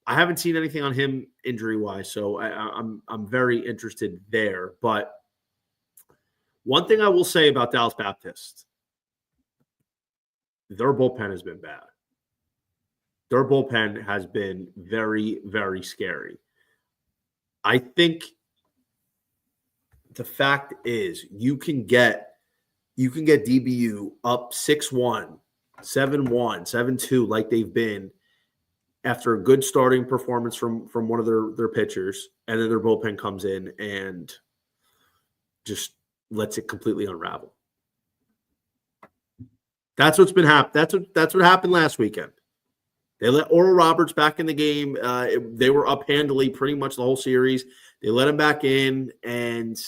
I haven't seen anything on him injury-wise, so I'm very interested there. But one thing I will say about Dallas Baptist, their bullpen has been bad. Their bullpen has been very, very scary. I think the fact is you can get DBU up 6-1, 7-1, 7-2 like they've been after a good starting performance from one of their pitchers, and then their bullpen comes in and just lets it completely unravel. That's what's been happening. That's what happened last weekend. They let Oral Roberts back in the game. They were up handily pretty much the whole series. They let him back in, and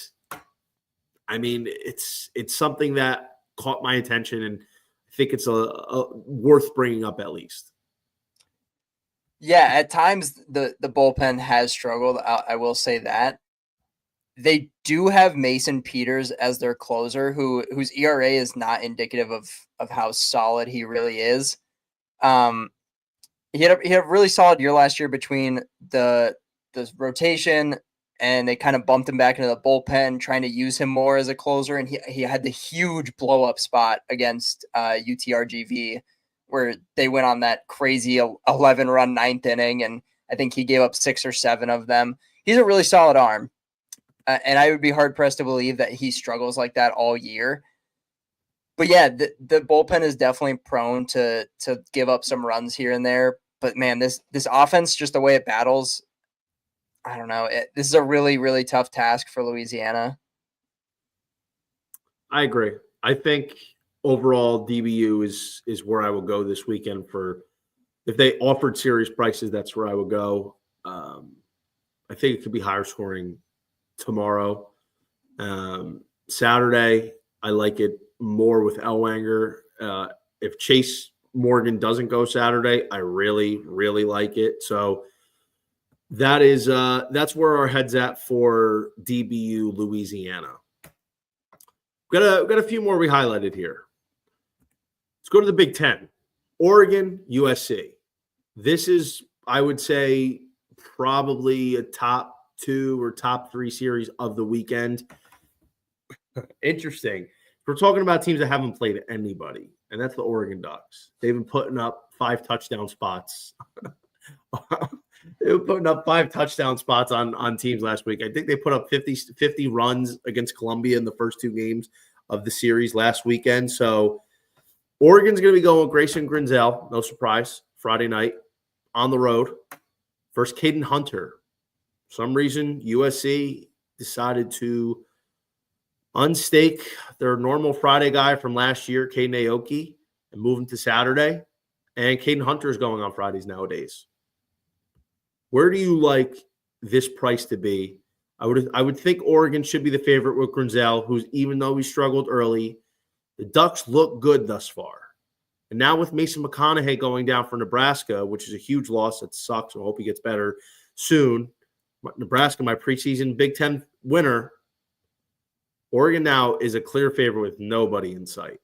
I mean, it's something that caught my attention, and I think it's a worth bringing up at least. Yeah, at times the bullpen has struggled. I will say that. They do have Mason Peters as their closer, whose ERA is not indicative of how solid he really is. He had a really solid year last year between the rotation, and they kind of bumped him back into the bullpen, trying to use him more as a closer. And he had the huge blow up spot against UTRGV, where they went on that crazy 11-run ninth inning, and I think he gave up 6 or 7 of them. He's a really solid arm. And I would be hard-pressed to believe that he struggles like that all year. But yeah, the bullpen is definitely prone to give up some runs here and there. But man, this offense, just the way it battles, I don't know. This is a really, really tough task for Louisiana. I agree. I think overall DBU is where I will go this weekend for if they offered serious prices, that's where I would go. I think it could be higher scoring tomorrow. Saturday, I like it more with Elwanger. If Chase Morgan doesn't go Saturday, I really, really like it. So that's where our head's at for DBU Louisiana. We've got a few more we highlighted here. Let's go to the Big Ten. Oregon, USC. This is, I would say, probably a top 2 or top 3 series of the weekend. Interesting. We're talking about teams that haven't played anybody, and that's the Oregon Ducks. They've been putting up 5 touchdown spots. They were putting up 5 touchdown spots on teams last week. I think they put up 50 runs against Columbia in the first 2 games of the series last weekend. So Oregon's going to be going with Grayson Grinzel, no surprise, Friday night on the road. First, Caden Hunter. For some reason, USC decided to unstake their normal Friday guy from last year, Caden Aoki, and move him to Saturday. And Caden Hunter is going on Fridays nowadays. Where do you like this price to be? I would think Oregon should be the favorite with Grinzel, who's, even though he struggled early, the Ducks look good thus far. And now with Mason McConaughey going down for Nebraska, which is a huge loss, that sucks. I hope he gets better soon. Nebraska, my preseason Big Ten winner. Oregon now is a clear favorite with nobody in sight.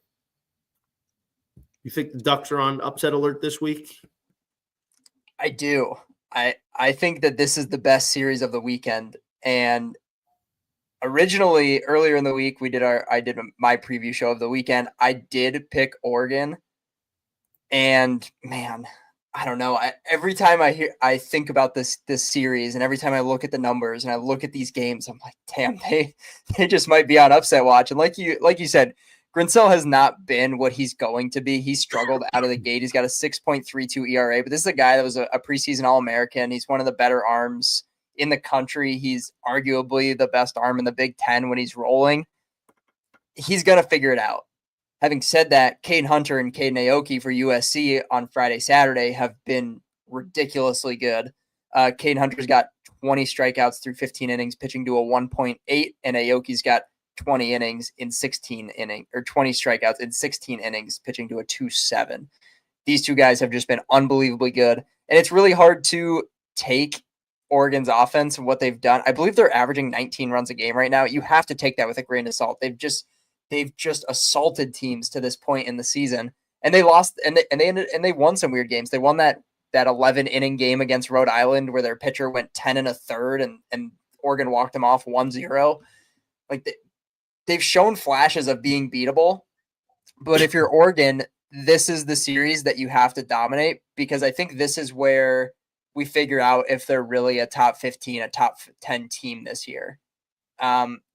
You think the Ducks are on upset alert this week? I do. I think that this is the best series of the weekend. And originally, earlier in the week, I did my preview show of the weekend. I did pick Oregon. And man, I don't know. Every time I think about this series, and every time I look at the numbers and I look at these games, I'm like, damn, they just might be on upset watch. And like you said, Grinzel has not been what he's going to be. He struggled out of the gate. He's got a 6.32 ERA, but this is a guy that was a preseason All-American. He's one of the better arms in the country. He's arguably the best arm in the Big Ten when he's rolling. He's going to figure it out. Having said that, Caden Hunter and Caden Aoki for USC on Friday, Saturday have been ridiculously good. Caden Hunter's got 20 strikeouts through 15 innings, pitching to a 1.8, and Aoki's got 20 innings in 16 innings, or 20 strikeouts in 16 innings, pitching to a 2.7. These two guys have just been unbelievably good, and it's really hard to take Oregon's offense and what they've done. I believe they're averaging 19 runs a game right now. You have to take that with a grain of salt. They've just assaulted teams to this point in the season, and they lost, and they won some weird games. They won that 11-inning game against Rhode Island where their pitcher went 10 1/3, and Oregon walked them off 1-0. Like they've shown flashes of being beatable, but if you're Oregon, this is the series that you have to dominate, because I think this is where we figure out if they're really a top 15, a top 10 team this year.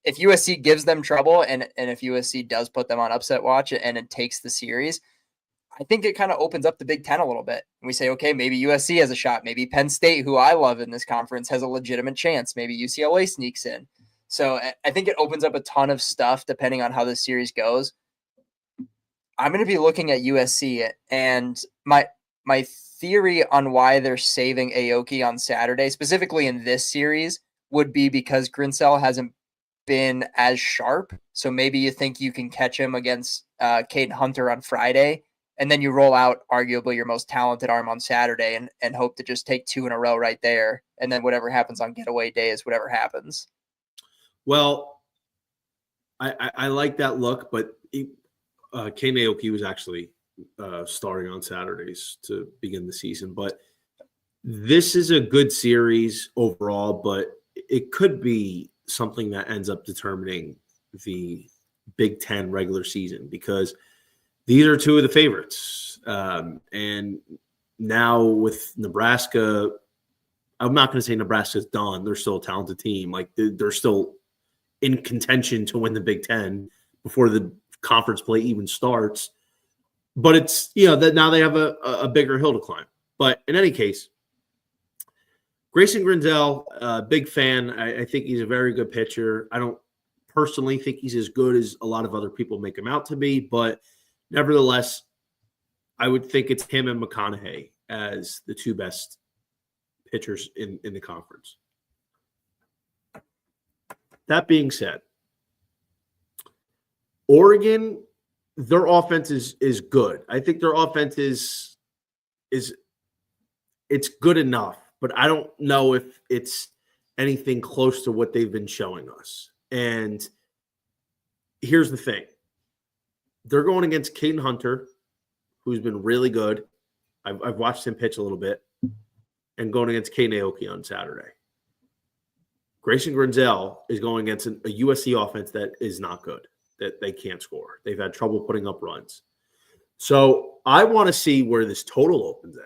if USC gives them trouble and if USC does put them on upset watch and it takes the series, I think it kind of opens up the Big Ten a little bit. And we say, okay, maybe USC has a shot. Maybe Penn State, who I love in this conference, has a legitimate chance. Maybe UCLA sneaks in. So I think it opens up a ton of stuff depending on how this series goes. I'm going to be looking at USC, and my theory on why they're saving Aoki on Saturday, specifically in this series, would be because Grinsell hasn't been as sharp. So maybe you think you can catch him against Caden Hunter on Friday, and then you roll out arguably your most talented arm on Saturday and hope to just take 2 in a row right there. And then whatever happens on getaway day is whatever happens. Well, I like that look, but Caden Aoki was actually starting on Saturdays to begin the season. But this is a good series overall, but it could be something that ends up determining the Big Ten regular season because these are two of the favorites. And now with Nebraska, I'm not going to say Nebraska's done. They're still a talented team. Like they're still in contention to win the Big Ten before the conference play even starts. But it's, that now they have a bigger hill to climb. But in any case, Grayson Grinsell, big fan. I think he's a very good pitcher. I don't personally think he's as good as a lot of other people make him out to be, but nevertheless, I would think it's him and McConaughey as the two best pitchers in the conference. That being said, Oregon, their offense is good. I think their offense is it's good enough, but I don't know if it's anything close to what they've been showing us. And here's the thing. They're going against Caden Hunter, who's been really good. I've watched him pitch a little bit, and going against Caden Aoki on Saturday. Grayson Grinsell is going against a USC offense that is not good, that they can't score. They've had trouble putting up runs. So I want to see where this total opens at.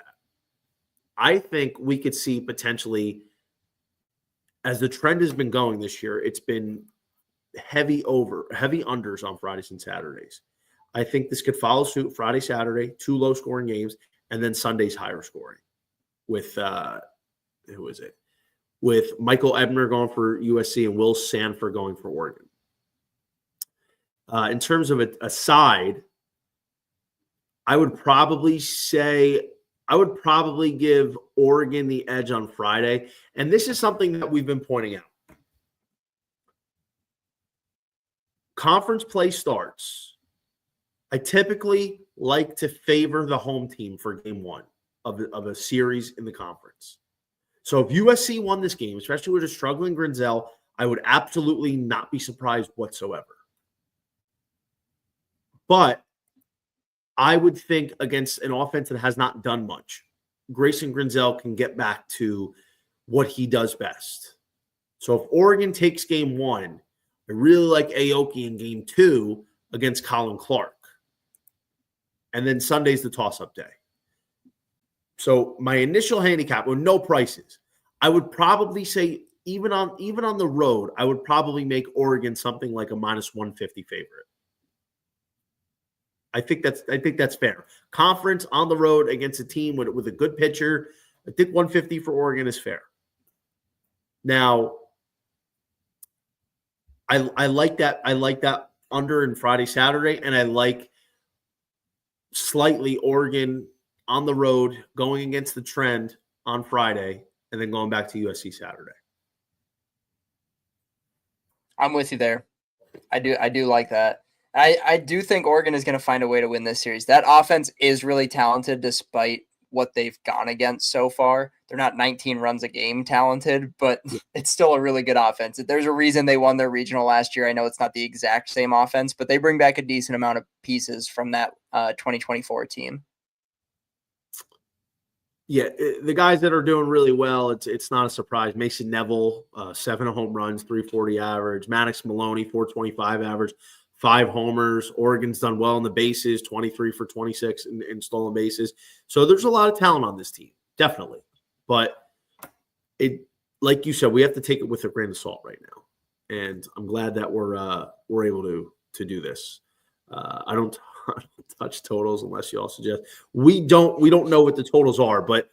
I think we could see potentially, as the trend has been going this year, it's been heavy unders on Fridays and Saturdays. I think this could follow suit Friday, Saturday, 2 low-scoring games, and then Sunday's higher scoring with who is it? With Michael Ebner going for USC and Will Sanford going for Oregon. In terms of a side, I would probably give Oregon the edge on Friday. And this is something that we've been pointing out. Conference play starts. I typically like to favor the home team for game 1 of a series in the conference. So if USC won this game, especially with a struggling Grinsell, I would absolutely not be surprised whatsoever. But I would think against an offense that has not done much, Grayson Grinsell can get back to what he does best. So if Oregon takes game 1, I really like Aoki in game 2 against Colin Clark. And then Sunday's the toss-up day. So my initial handicap with no prices, I would probably say even on the road, I would probably make Oregon something like a -150 favorite. I think that's fair. Conference on the road against a team with a good pitcher, I think 150 for Oregon is fair. Now, I like that. I like that under in Friday, Saturday, and I like slightly Oregon on the road going against the trend on Friday and then going back to USC Saturday. I'm with you there. I do like that. I do think Oregon is going to find a way to win this series. That offense is really talented despite what they've gone against so far. They're not 19 runs a game talented, but it's still a really good offense. There's a reason they won their regional last year. I know it's not the exact same offense, but they bring back a decent amount of pieces from that 2024 team. Yeah, the guys that are doing really well, it's not a surprise. Mason Neville, 7 home runs, 340 average. Maddox Maloney, 425 average, 5 homers. Oregon's done well on the bases, 23 for 26 in stolen bases. So there's a lot of talent on this team, definitely. But it, like you said, we have to take it with a grain of salt right now. and I'm glad that we're able to do this. I don't touch totals unless you all suggest. We don't know what the totals are, but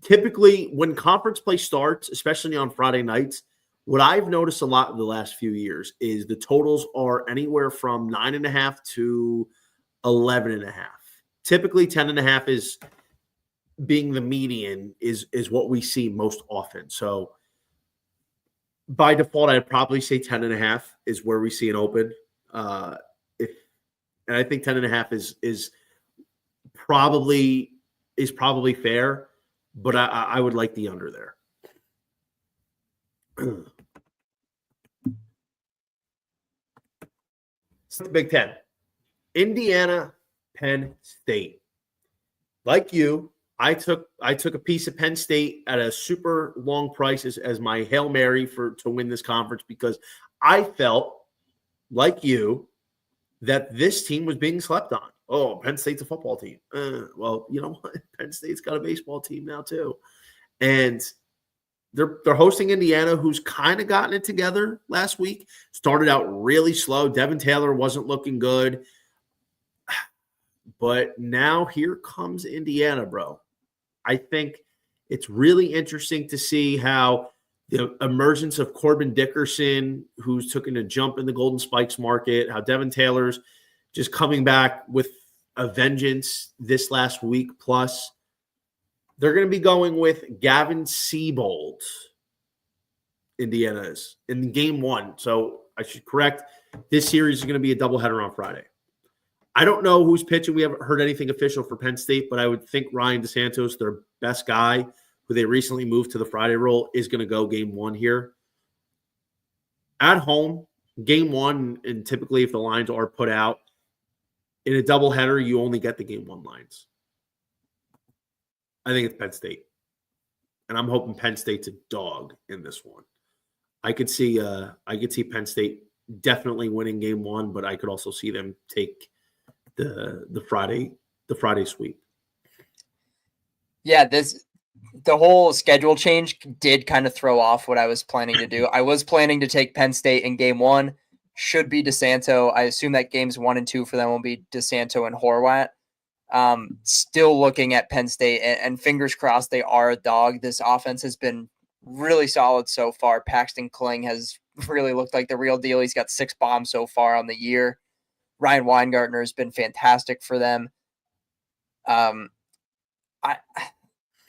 typically when conference play starts, especially on Friday nights, what I've noticed a lot in the last few years is the totals are anywhere from 9.5 to 11.5. Typically 10.5 is being the median is what we see most often. So by default, I'd probably say 10.5 is where we see an open. And I think 10.5 is probably fair, but I would like the under there. The Big Ten, Indiana, Penn State. Like you, I took a piece of Penn State at a super long price as my Hail Mary to win this conference because I felt like you that this team was being slept on. Oh, Penn State's a football team. Well, you know what? Penn State's got a baseball team now too, and they're hosting Indiana, who's kind of gotten it together last week. Started out really slow. Devin Taylor wasn't looking good. But now here comes Indiana, bro. I think it's really interesting to see how the emergence of Corbin Dickerson, who's taken a jump in the Golden Spikes market, how Devin Taylor's just coming back with a vengeance this last week. Plus, they're going to be going with Gavin Siebold, Indiana is, in game one. So I should correct, this series is going to be a doubleheader on Friday. I don't know who's pitching. We haven't heard anything official for Penn State, but I would think Ryan DeSantos, their best guy, who they recently moved to the Friday role, is going to go game one here. At home, game one, and typically if the lines are put out, in a doubleheader, you only get the game one lines. I think it's Penn State. And I'm hoping Penn State's a dog in this one. I could see Penn State definitely winning game one, but I could also see them take the Friday sweep. Yeah, the whole schedule change did kind of throw off what I was planning to do. I was planning to take Penn State in game one. Should be DeSanto. I assume that games 1 and 2 for them will be DeSanto and Horvat. Still looking at Penn State, and fingers crossed they are a dog. This offense has been really solid so far. Paxton Kling has really looked like the real deal. He's got 6 bombs so far on the year. Ryan Weingartner has been fantastic for them.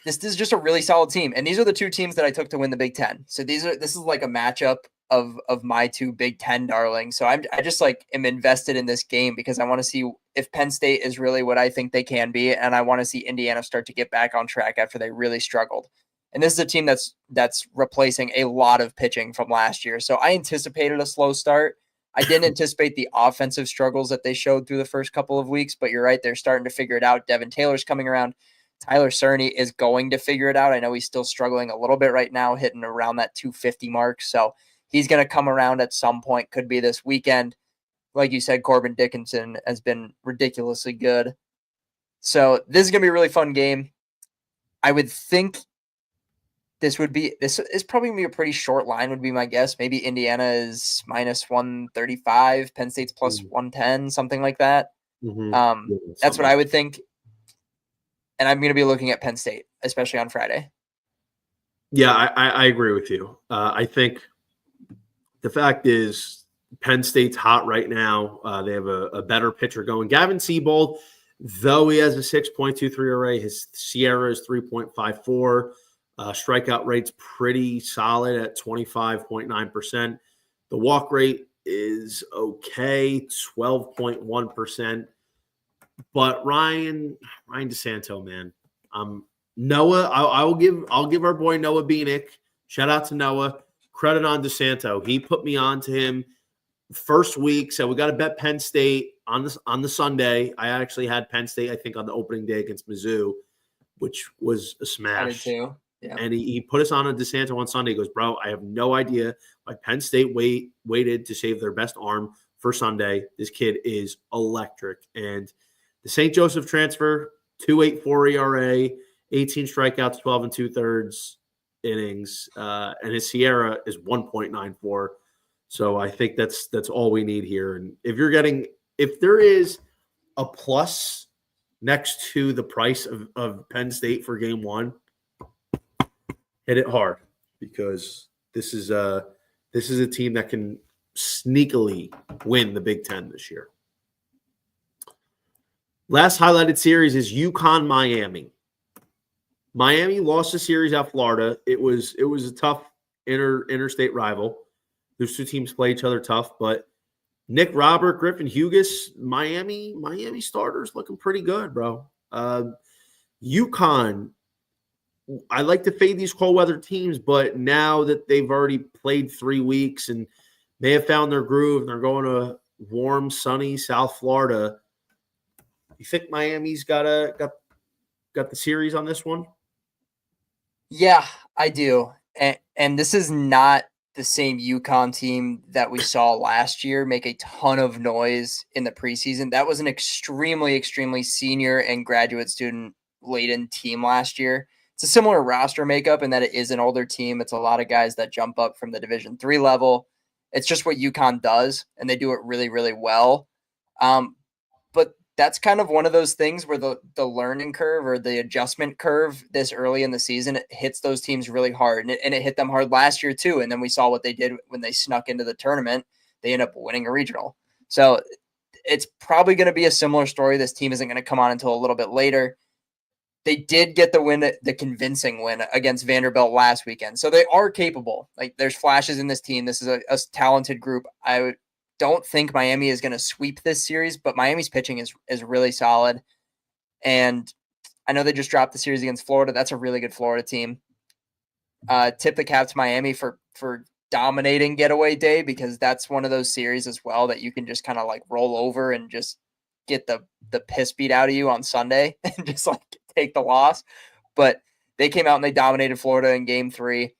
This is just a really solid team, and these are the two teams that I took to win the Big Ten. So this is like a matchup of my two Big Ten darlings. So I just like am invested in this game because I want to see if Penn State is really what I think they can be, and I want to see Indiana start to get back on track after they really struggled. And this is a team that's replacing a lot of pitching from last year. So I anticipated a slow start. I didn't anticipate the offensive struggles that they showed through the first couple of weeks, but you're right, they're starting to figure it out. Devin Taylor's coming around. Tyler Cerny is going to figure it out. I know he's still struggling a little bit right now, hitting around that 250 mark. So he's going to come around at some point, could be this weekend. Like you said, Corbin Dickinson has been ridiculously good. So this is going to be a really fun game. I would think this is probably going to be a pretty short line, would be my guess. Maybe Indiana is minus 135, Penn State's plus 110, something like that. That's what I would think. And I'm going to be looking at Penn State, especially on Friday. Yeah, I agree with you. I think the fact is Penn State's hot right now. They have a better pitcher going. Gavin Siebold, though he has a 6.23 ERA, his Sierra is 3.54. Strikeout rate's pretty solid at 25.9%. The walk rate is okay, 12.1%. But Ryan DeSanto, man, Noah, I'll give our boy Noah Beanick, shout out to Noah, credit on DeSanto. He put me on to him first week, so we got to bet Penn State on the Sunday. I actually had Penn State, I think, on the opening day against Mizzou, which was a smash. I did too. Yeah. And he put us on a DeSanto on Sunday. He goes, bro, I have no idea why Penn State waited to save their best arm for Sunday. This kid is electric. And the St. Joseph transfer, 2.84 ERA, 18 strikeouts, 12 2/3 innings, and his Sierra is 1.94. So I think that's all we need here. And if there is a plus next to the price of Penn State for game one, hit it hard, because this is a team that can sneakily win the Big Ten this year. Last highlighted series is UConn-Miami. Miami lost the series at Florida. It was a tough interstate rival. Those two teams play each other tough, but Nick Robert, Griffin Hughes, Miami starters looking pretty good, bro. UConn, I like to fade these cold weather teams, but now that they've already played 3 weeks and they have found their groove and they're going to warm, sunny South Florida, you think Miami's got the series on this one? Yeah, I do. And this is not the same UConn team that we saw last year make a ton of noise in the preseason. That was an extremely, extremely senior and graduate student laden team last year. It's a similar roster makeup in that it is an older team. It's a lot of guys that jump up from the Division III level. It's just what UConn does, and they do it really, really well. But that's kind of one of those things where the learning curve or the adjustment curve this early in the season, it hits those teams really hard. And it hit them hard last year too. And then we saw what they did when they snuck into the tournament. They end up winning a regional. So it's probably going to be a similar story. This team isn't going to come on until a little bit later. They did get the convincing win against Vanderbilt last weekend. So they are capable. Like, there's flashes in this team. This is a talented group. I don't think Miami is going to sweep this series, but Miami's pitching is really solid. And I know they just dropped the series against Florida. That's a really good Florida team. Tip the cap to Miami for dominating getaway day, because that's one of those series as well that you can just kind of like roll over and just get the piss beat out of you on Sunday and just like take the loss. But they came out and they dominated Florida in game 3.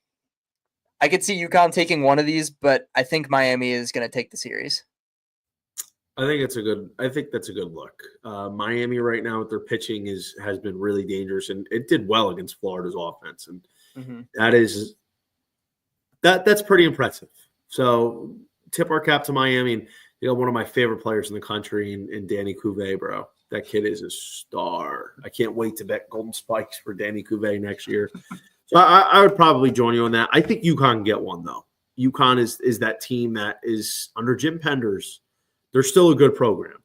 I could see UConn taking one of these, but I think Miami is going to take the series. I think that's a good look. Miami right now with their pitching has been really dangerous, and it did well against Florida's offense, and that's pretty impressive. So tip our cap to Miami, and one of my favorite players in the country, in Danny Cuvée, bro. That kid is a star. I can't wait to bet Golden Spikes for Danny Cuvée next year. So I would probably join you on that. I think UConn can get one, though. UConn is that team that is under Jim Penders. They're still a good program.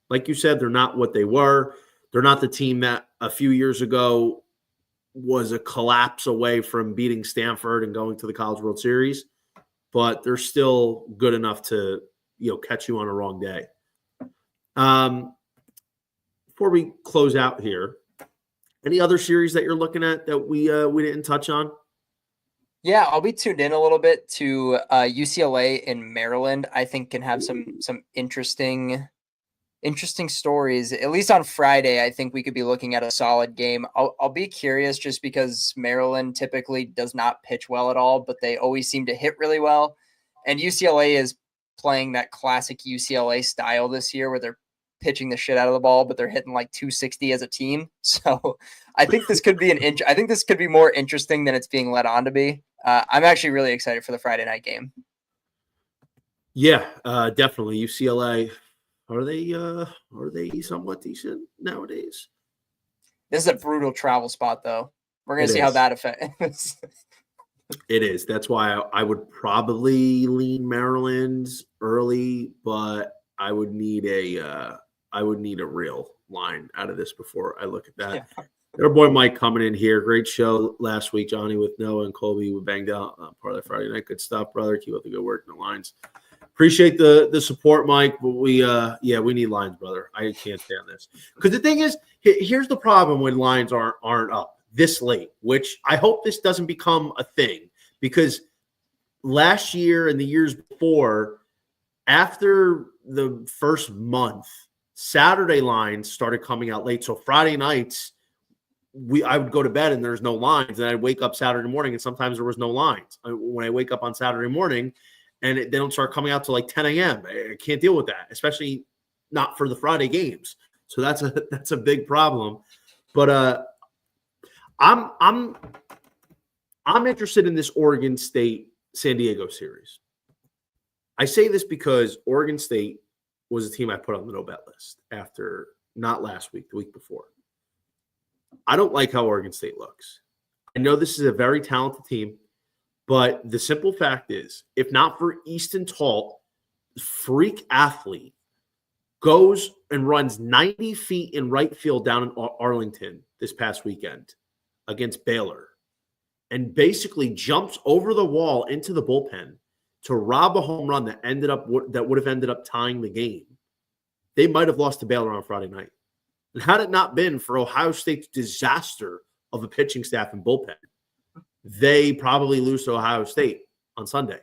Like you said, they're not what they were. They're not the team that a few years ago was a collapse away from beating Stanford and going to the College World Series, but they're still good enough to catch you on a wrong day. Before we close out here, any other series that you're looking at that we didn't touch on? Yeah, I'll be tuned in a little bit to UCLA in Maryland. I think can have some interesting stories. At least on Friday, I think we could be looking at a solid game. I'll be curious, just because Maryland typically does not pitch well at all, but they always seem to hit really well. And UCLA is playing that classic UCLA style this year, where they're pitching the shit out of the ball, but they're hitting like 260 as a team. So I think this could be I think this could be more interesting than it's being led on to be. I'm actually really excited for the Friday night game. Yeah, definitely. UCLA, are they somewhat decent nowadays? This is a brutal travel spot, though. We're going to see how that affects. It is. That's why I would probably lean Maryland early, but I would need a real line out of this before I look at that. Yeah. Our boy Mike coming in here. Great show last week, Johnny, with Noah and Colby. We banged out part of that Friday night. Good stuff, brother. Keep up the good work in the lines. Appreciate the support, Mike. But we need lines, brother. I can't stand this. Because the thing is, here's the problem when lines aren't up this late, which I hope this doesn't become a thing. Because last year and the years before, after the first month, Saturday lines started coming out late. So Friday nights, I would go to bed and there's no lines, and I'd wake up Saturday morning and sometimes there was no lines. When I wake up on Saturday morning and they don't start coming out till like 10 a.m., I can't deal with that, especially not for the Friday games. So that's a big problem. But I'm interested in this Oregon State San Diego series. I say this because Oregon State was a team I put on the no-bet list after not last week, the week before. I don't like how Oregon State looks. I know this is a very talented team, but the simple fact is, if not for Easton Talt, freak athlete, goes and runs 90 feet in right field down in Arlington this past weekend against Baylor and basically jumps over the wall into the bullpen to rob a home run that would have ended up tying the game, they might have lost to Baylor on Friday night. And had it not been for Ohio State's disaster of a pitching staff and bullpen, they probably lose to Ohio State on Sunday.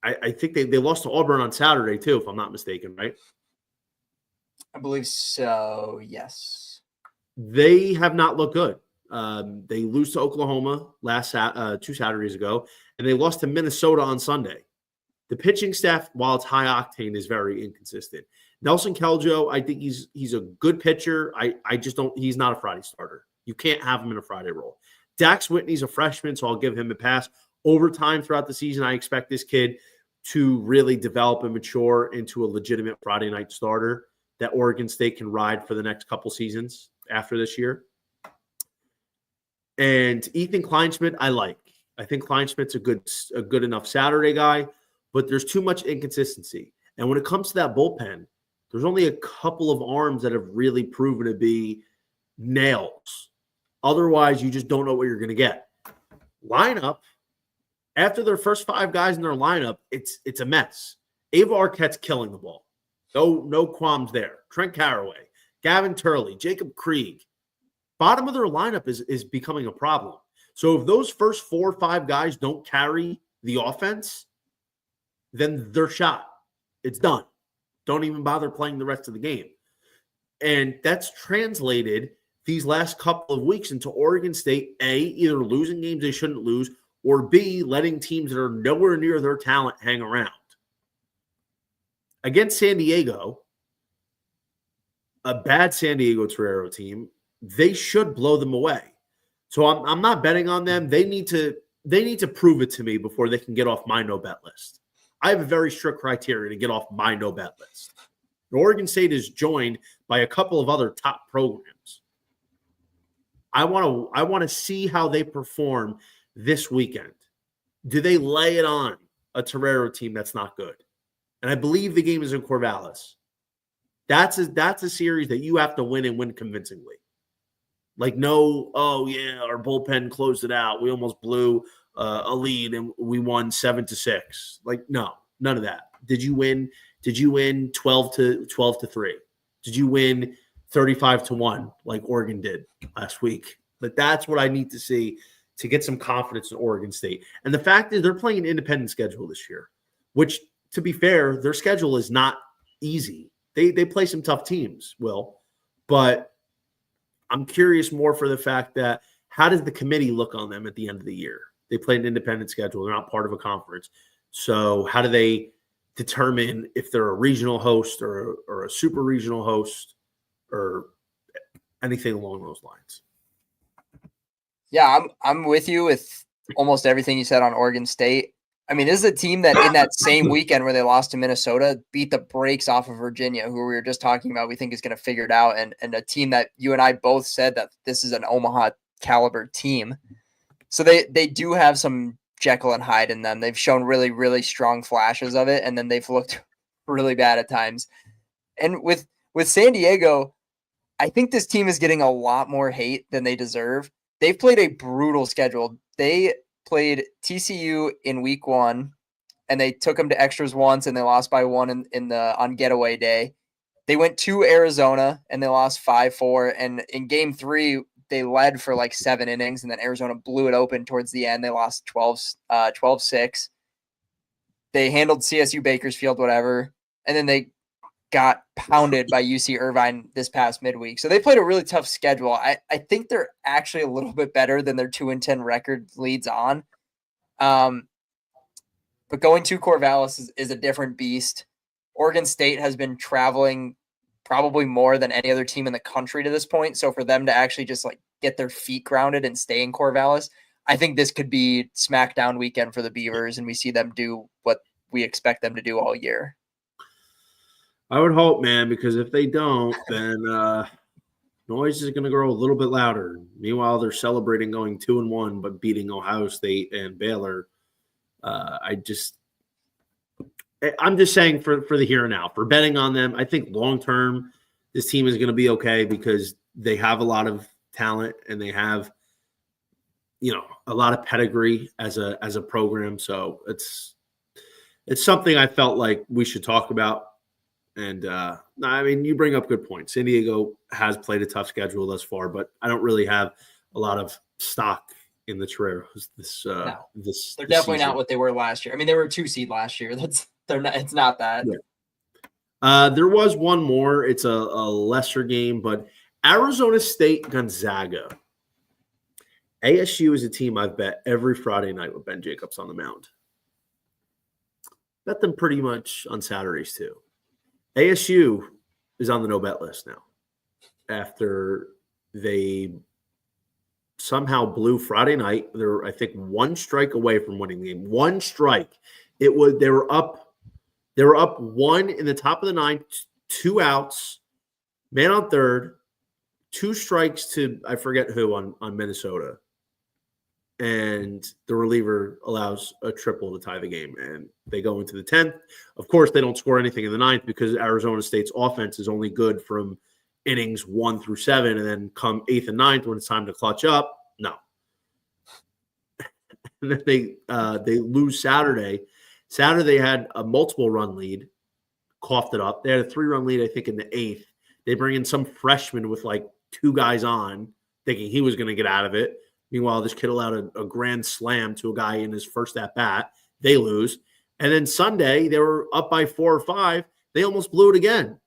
I think they lost to Auburn on Saturday too, if I'm not mistaken, right? I believe so, yes. They have not looked good. They lose to Oklahoma 2 Saturdays ago, and they lost to Minnesota on Sunday. The pitching staff, while it's high octane, is very inconsistent. Nelson Keljo, I think he's a good pitcher. I just don't – he's not a Friday starter. You can't have him in a Friday role. Dax Whitney's a freshman, so I'll give him a pass. Over time throughout the season, I expect this kid to really develop and mature into a legitimate Friday night starter that Oregon State can ride for the next couple seasons after this year. And Ethan Kleinschmidt, I like. I think Kleinschmidt's a good enough Saturday guy, but there's too much inconsistency. And when it comes to that bullpen, there's only a couple of arms that have really proven to be nails. Otherwise, you just don't know what you're going to get. Lineup, after their first 5 guys in their lineup, it's a mess. Ava Arquette's killing the ball. No qualms there. Trent Carraway, Gavin Turley, Jacob Krieg. Bottom of their lineup is becoming a problem. So if those first 4 or 5 guys don't carry the offense, then they're shot. It's done. Don't even bother playing the rest of the game. And that's translated these last couple of weeks into Oregon State, A, either losing games they shouldn't lose, or B, letting teams that are nowhere near their talent hang around. Against San Diego, a bad San Diego Torero team, they should blow them away. So I'm not betting on them. They need to prove it to me before they can get off my no-bet list. I have a very strict criteria to get off my no-bet list. Oregon State is joined by a couple of other top programs. I want to see how they perform this weekend. Do they lay it on a Torero team that's not good? And I believe the game is in Corvallis. That's a series that you have to win and win convincingly. Like, no, oh yeah, our bullpen closed it out. We almost blew a lead and we won 7-6. Like, no, none of that. Did you win 12-3? Did you win 35-1 like Oregon did last week? But that's what I need to see to get some confidence in Oregon State. And the fact is they're playing an independent schedule this year, which, to be fair, their schedule is not easy. They play some tough teams, Will. But I'm curious more for the fact that how does the committee look on them at the end of the year? They play an independent schedule. They're not part of a conference. So how do they determine if they're a regional host or a super regional host or anything along those lines? Yeah, I'm with you with almost everything you said on Oregon State. I mean, this is a team that in that same weekend where they lost to Minnesota beat the brakes off of Virginia, who we were just talking about, we think is going to figure it out. And a team that you and I both said that this is an Omaha caliber team. So they do have some Jekyll and Hyde in them. They've shown really, really strong flashes of it, and then they've looked really bad at times. And with San Diego, I think this team is getting a lot more hate than they deserve. They've played a brutal schedule. They played TCU in week 1, and they took them to extras once, and they lost by 1 on getaway day. They went to Arizona, and they lost 5-4. And in game 3, they led for like 7 innings, and then Arizona blew it open towards the end. They lost 12-6. They handled CSU Bakersfield, whatever, and then they got pounded by UC Irvine this past midweek. So they played a really tough schedule. I think they're actually a little bit better than their 2-10 record leads on. But going to Corvallis is a different beast. Oregon State has been traveling probably more than any other team in the country to this point. So for them to actually just like get their feet grounded and stay in Corvallis, I think this could be smackdown weekend for the Beavers, and we see them do what we expect them to do all year. I would hope, man, because if they don't, then noise is going to grow a little bit louder. Meanwhile, they're celebrating going 2-1, but beating Ohio State and Baylor. I'm just saying for the here and now, for betting on them, I think long term, this team is going to be okay because they have a lot of talent and they have, a lot of pedigree as a program. So it's something I felt like we should talk about. And I mean, you bring up good points. San Diego has played a tough schedule thus far, but I don't really have a lot of stock in the Toreros they're definitely not what they were last year. I mean, they were a 2 seed last year. It's not that. Yeah. There was one more. It's a lesser game, but Arizona State Gonzaga. ASU is a team I've bet every Friday night with Ben Jacobs on the mound. Bet them pretty much on Saturdays too. ASU is on the no-bet list now after they somehow blew Friday night. They're, I think, 1 strike away from winning the game. 1 strike. They were up 1 in the top of the 9th, 2 outs, man on third, 2 strikes to I forget who on Minnesota. And the reliever allows a triple to tie the game, and they go into the 10th. Of course, they don't score anything in the 9th because Arizona State's offense is only good from innings 1 through 7, and then come 8th and 9th when it's time to clutch up, no. And then they lose Saturday. Saturday they had a multiple-run lead, coughed it up. They had a 3-run lead, I think, in the 8th. They bring in some freshman with like 2 guys on, thinking he was going to get out of it. Meanwhile, this kid allowed a grand slam to a guy in his first at-bat. They lose. And then Sunday, they were up by 4 or 5. They almost blew it again.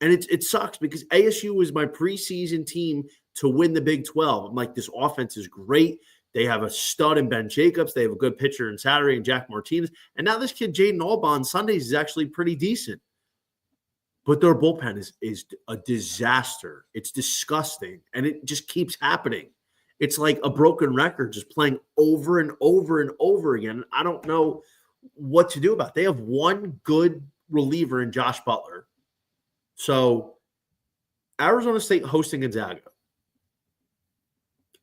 And it sucks because ASU was my preseason team to win the Big 12. I'm like, this offense is great. They have a stud in Ben Jacobs. They have a good pitcher in Saturday and Jack Martinez. And now this kid, Jaden Alba, on Sundays is actually pretty decent. But their bullpen is a disaster. It's disgusting. And it just keeps happening. It's like a broken record just playing over and over and over again. I don't know what to do about it. They have 1 good reliever in Josh Butler. So Arizona State hosting Gonzaga.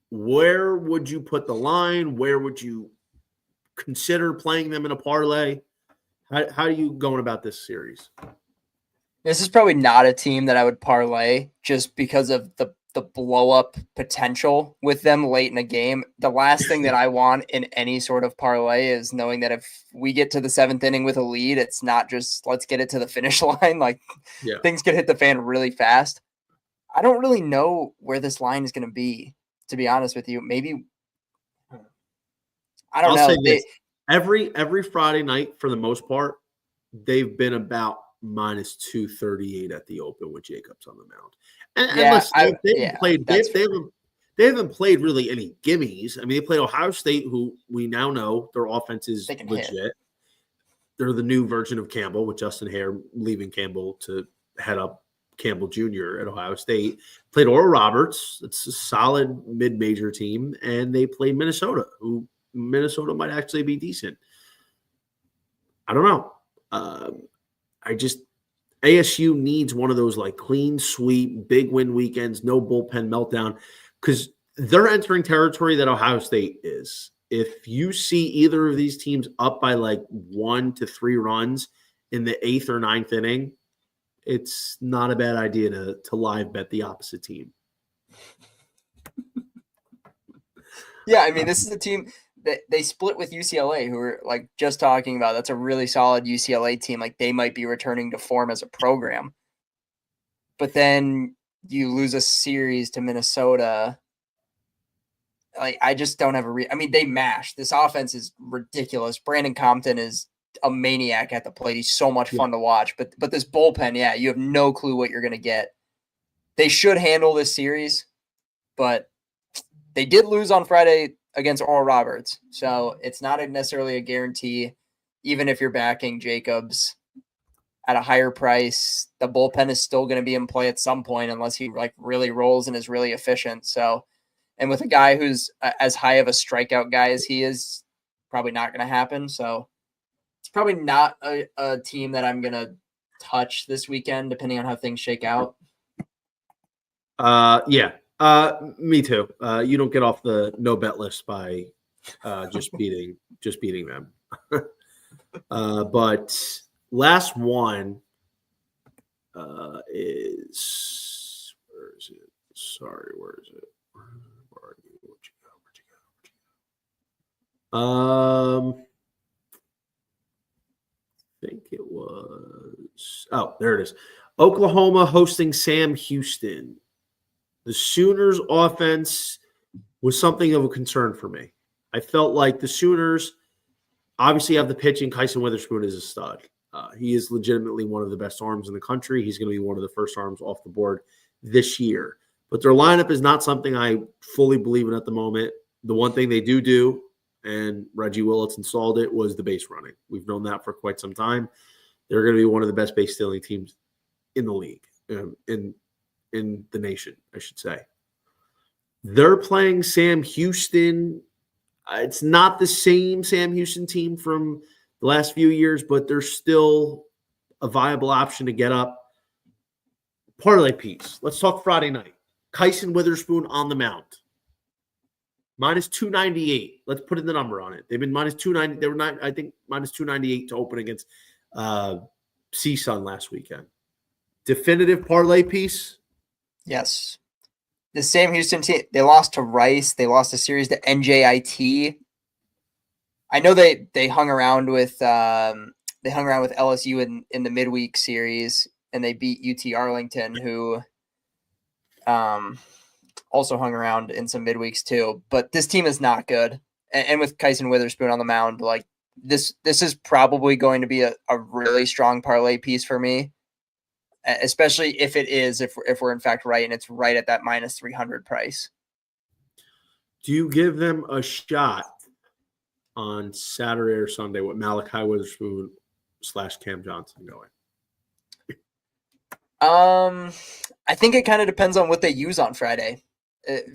Where would you put the line? Where would you consider playing them in a parlay? How are you going about this series? This is probably not a team that I would parlay just because of the blow-up potential with them late in a game. The last thing that I want in any sort of parlay is knowing that if we get to the 7th inning with a lead, it's not just let's get it to the finish line. Like, things could hit the fan really fast. I don't really know where this line is going to be, to be honest with you. Maybe I don't know. Say this. Every Friday night, for the most part, they've been about minus 238 at the open with Jacobs on the mound. And listen, they haven't played really any gimmies. I mean, they played Ohio State, who we now know their offense is legit. Hit. They're the new version of Campbell, with Justin Hare leaving Campbell to head up Campbell Jr. at Ohio State. Played Oral Roberts. It's a solid mid-major team. And they played Minnesota, who Minnesota might actually be decent. I don't know. ASU needs one of those like clean sweep, big win weekends, no bullpen meltdown, because they're entering territory that Ohio State is. If you see either of these teams up by like 1 to 3 runs in the 8th or 9th inning, it's not a bad idea to live bet the opposite team. Yeah, I mean, this is a team that they split with UCLA, who we're like just talking about. That's a really solid UCLA team. Like, they might be returning to form as a program. But then you lose a series to Minnesota. Like, I just don't have I mean, they mash. This offense is ridiculous. Brandon Compton is a maniac at the plate. He's so much fun to watch. But this bullpen, you have no clue what you're going to get. They should handle this series, but they did lose on Friday against Oral Roberts. So it's not necessarily a guarantee. Even if you're backing Jacobs at a higher price, the bullpen is still going to be in play at some point unless he like really rolls and is really efficient. So And with a guy who's as high of a strikeout guy as he is, probably not going to happen. So it's probably not a team that I'm going to touch this weekend, depending on how things shake out. Yeah. Me too. You don't get off the no bet list by just beating them. But last one is where is it? Sorry, where is it? Where are you? Where'd you go? I think it was. Oh, there it is. Oklahoma hosting Sam Houston. The Sooners' offense was something of a concern for me. I felt like the Sooners obviously have the pitching. Kyson Witherspoon is a stud. He is legitimately one of the best arms in the country. He's going to be one of the first arms off the board this year. But their lineup is not something I fully believe in at the moment. The one thing they do, and Reggie Willits installed it, was the base running. We've known that for quite some time. They're going to be one of the best base stealing teams in the league, in the nation, I should say. They're playing Sam Houston. It's not the same Sam Houston team from the last few years, but they're still a viable option to get up. Parlay piece. Let's talk Friday night. Kyson Witherspoon on the mound. Minus 298. Let's put in the number on it. They've been minus 290. They were not, I think, minus 298 to open against CSUN last weekend. Definitive parlay piece? Yes. The Sam Houston team, they lost to Rice. They lost a series to NJIT. I know they hung around with LSU in the midweek series, and they beat UT Arlington, who also hung around in some midweeks too. But this team is not good. And with Kyson Witherspoon on the mound, like this is probably going to be a really strong parlay piece for me, especially if we're in fact right and it's right at that minus 300 price. Do you give them a shot on Saturday or Sunday with Malachi Witherspoon / Cam Johnson going? I think it kind of depends on what they use on Friday.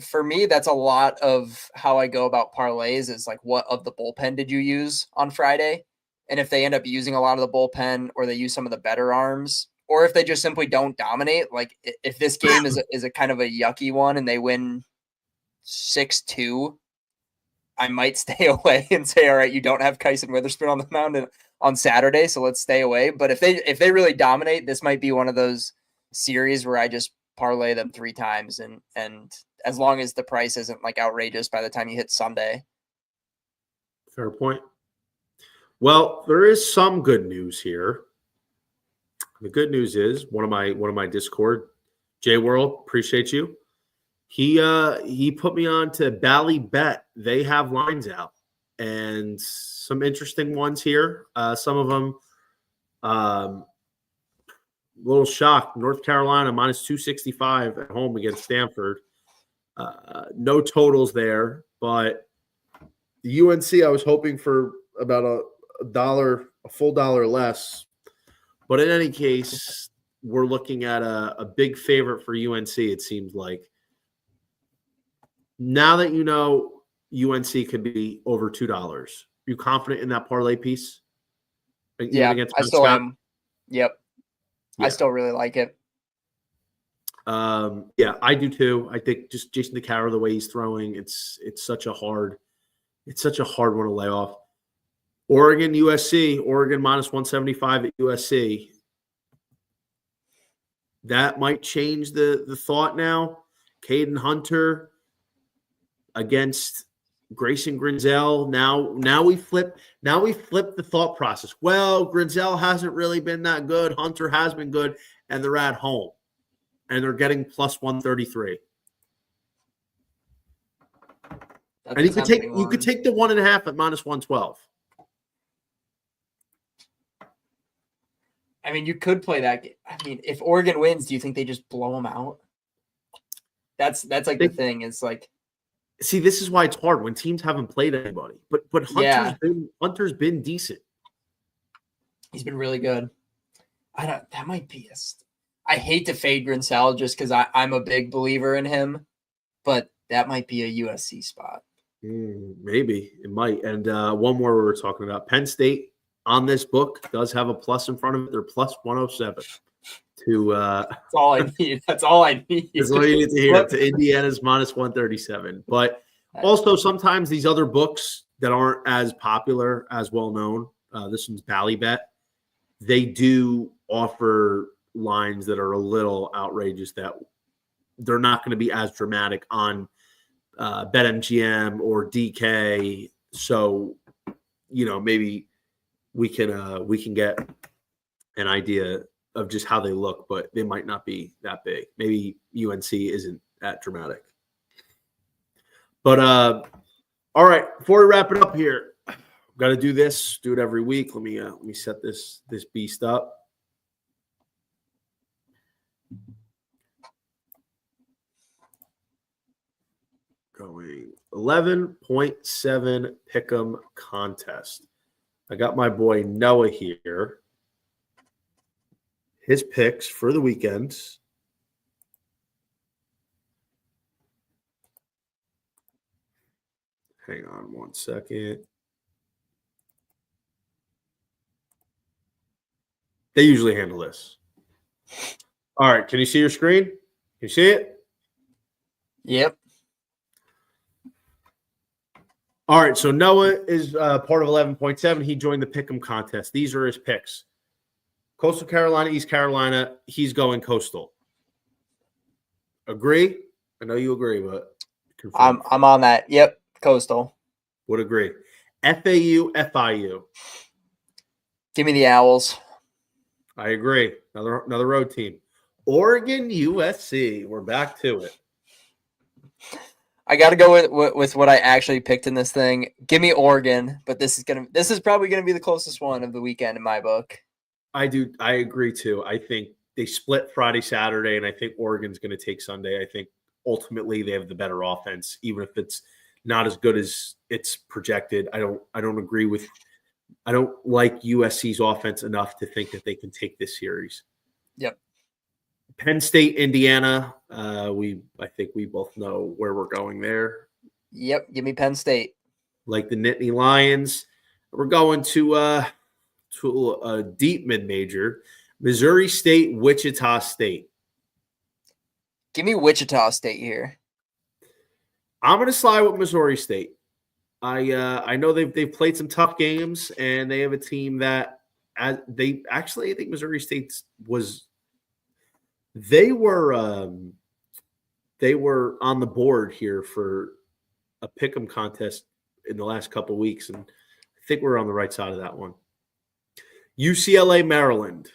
For me, that's a lot of how I go about parlays is like, what of the bullpen did you use on Friday? And if they end up using a lot of the bullpen, or they use some of the better arms, or if they just simply don't dominate, like if this game is a kind of a yucky one and they win 6-2, I might stay away and say, all right, you don't have Kyson Witherspoon on the mound on Saturday, so let's stay away. But if they really dominate, this might be one of those series where I just parlay them 3 times, and as long as the price isn't like outrageous by the time you hit Sunday. Fair point. Well, there is some good news here. The good news is one of my Discord, J World, appreciate you. He put me on to Bally Bet. They have lines out and some interesting ones here. Some of them, a little shocked. North Carolina minus 265 at home against Stanford. No totals there, but the UNC, I was hoping for about a full dollar less. But in any case, we're looking at a big favorite for UNC, it seems like. Now that you know UNC could be over $2, you confident in that parlay piece? Yeah, I still am. Yep. Yeah. I still really like it. Yeah, I do too. I think just Jason DeCaro, the way he's throwing, it's such a hard one to lay off. Oregon, USC, Oregon minus 175 at USC. That might change the thought now. Caden Hunter against Grayson Grinzel. Now we flip the thought process. Well, Grinzel hasn't really been that good. Hunter has been good, and they're at home. And they're getting plus 133. And you could take the 1.5 at minus 112. I mean, you could play that game. I mean, if Oregon wins, do you think they just blow them out? That's like the thing. It's like, see, this is why it's hard when teams haven't played anybody. But Hunter's been decent. He's been really good. That might be I hate to fade Grinzel just because I'm a big believer in him, but That might be a USC spot. Maybe it might. And one more we were talking about. Penn State on this book does have a plus in front of it. They're plus 107 to That's all I need. That's all I need. That's all you need to hear. To Indiana's minus 137. But also sometimes these other books that aren't as popular, as well known, this one's Ballybet, they do offer lines that are a little outrageous that they're not going to be as dramatic on BetMGM or DK. So, maybe we can get an idea of just how they look, but they might not be that big. Maybe UNC isn't that dramatic. But all right, before we wrap it up here, got to do this. Do it every week. Let me set this beast up. Going 11.7 pick'em contest. I got my boy Noah here. His picks for the weekend. Hang on one second. They usually handle this. All right. Can you see your screen? Can you see it? Yep. All right. So Noah is part of 11.7. He joined the Pick'em contest. These are his picks. Coastal Carolina, East Carolina. He's going Coastal. Agree? I know you agree, but I'm on that. Yep. Coastal. Would agree. FAU, FIU. Give me the Owls. I agree. Another road team. Oregon, USC. We're back to it. I got to go with what I actually picked in this thing. Give me Oregon, but this is probably gonna be the closest one of the weekend in my book. I agree too. I think they split Friday, Saturday, and I think Oregon's going to take Sunday. I think ultimately they have the better offense, even if it's not as good as it's projected. I don't like USC's offense enough to think that they can take this series. Yep. Penn State, Indiana. I think we both know where we're going there. Yep. Give me Penn State. Like the Nittany Lions. We're going to a deep mid-major. Missouri State, Wichita State. Give me Wichita State here. I'm going to slide with Missouri State. I know they've played some tough games, and they have a team that I think Missouri State they were on the board here for a pick'em contest in the last couple of weeks, and I think we're on the right side of that one. UCLA, Maryland.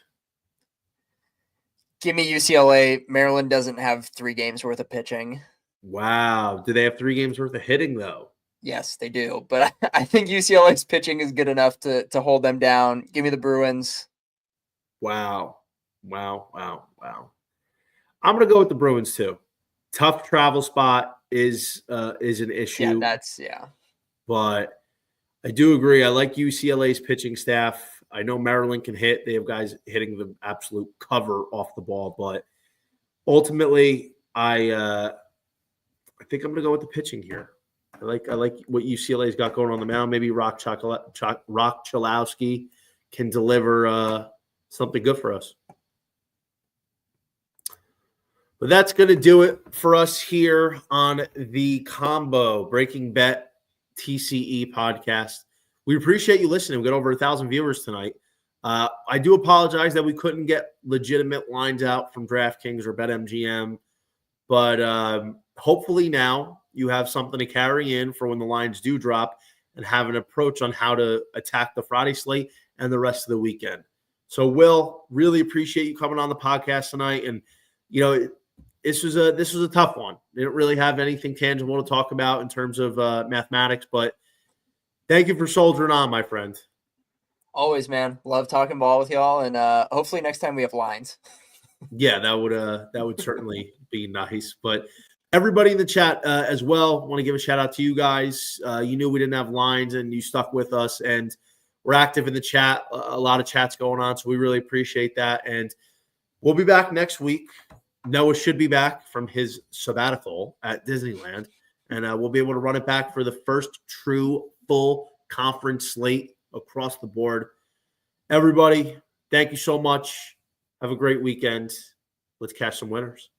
Give me UCLA. Maryland doesn't have 3 games worth of pitching. Wow. Do they have 3 games worth of hitting, though? Yes, they do. But I think UCLA's pitching is good enough to hold them down. Give me the Bruins. Wow. I'm going to go with the Bruins, too. Tough travel spot is an issue. Yeah. But I do agree. I like UCLA's pitching staff. I know Maryland can hit. They have guys hitting the absolute cover off the ball. But ultimately, I think I'm going to go with the pitching here. I like what UCLA's got going on the mound. Maybe Rock Chalowski can deliver something good for us. But that's going to do it for us here on the Combo Breaking Bet TCE podcast. We appreciate you listening. We got over 1,000 viewers tonight. I do apologize that we couldn't get legitimate lines out from DraftKings or BetMGM, but hopefully now you have something to carry in for when the lines do drop and have an approach on how to attack the Friday slate and the rest of the weekend. So, Will, really appreciate you coming on the podcast tonight. And, this was a tough one. They didn't really have anything tangible to talk about in terms of mathematics, but thank you for soldiering on, my friend. Always, man. Love talking ball with y'all, and hopefully next time we have lines. Yeah, that would certainly be nice. But everybody in the chat as well, want to give a shout out to you guys. You knew we didn't have lines, and you stuck with us, and we're active in the chat. A lot of chats going on, so we really appreciate that. And we'll be back next week. Noah should be back from his sabbatical at Disneyland. and we'll be able to run it back for the first true full conference slate across the board. Everybody, thank you so much. Have a great weekend. Let's catch some winners.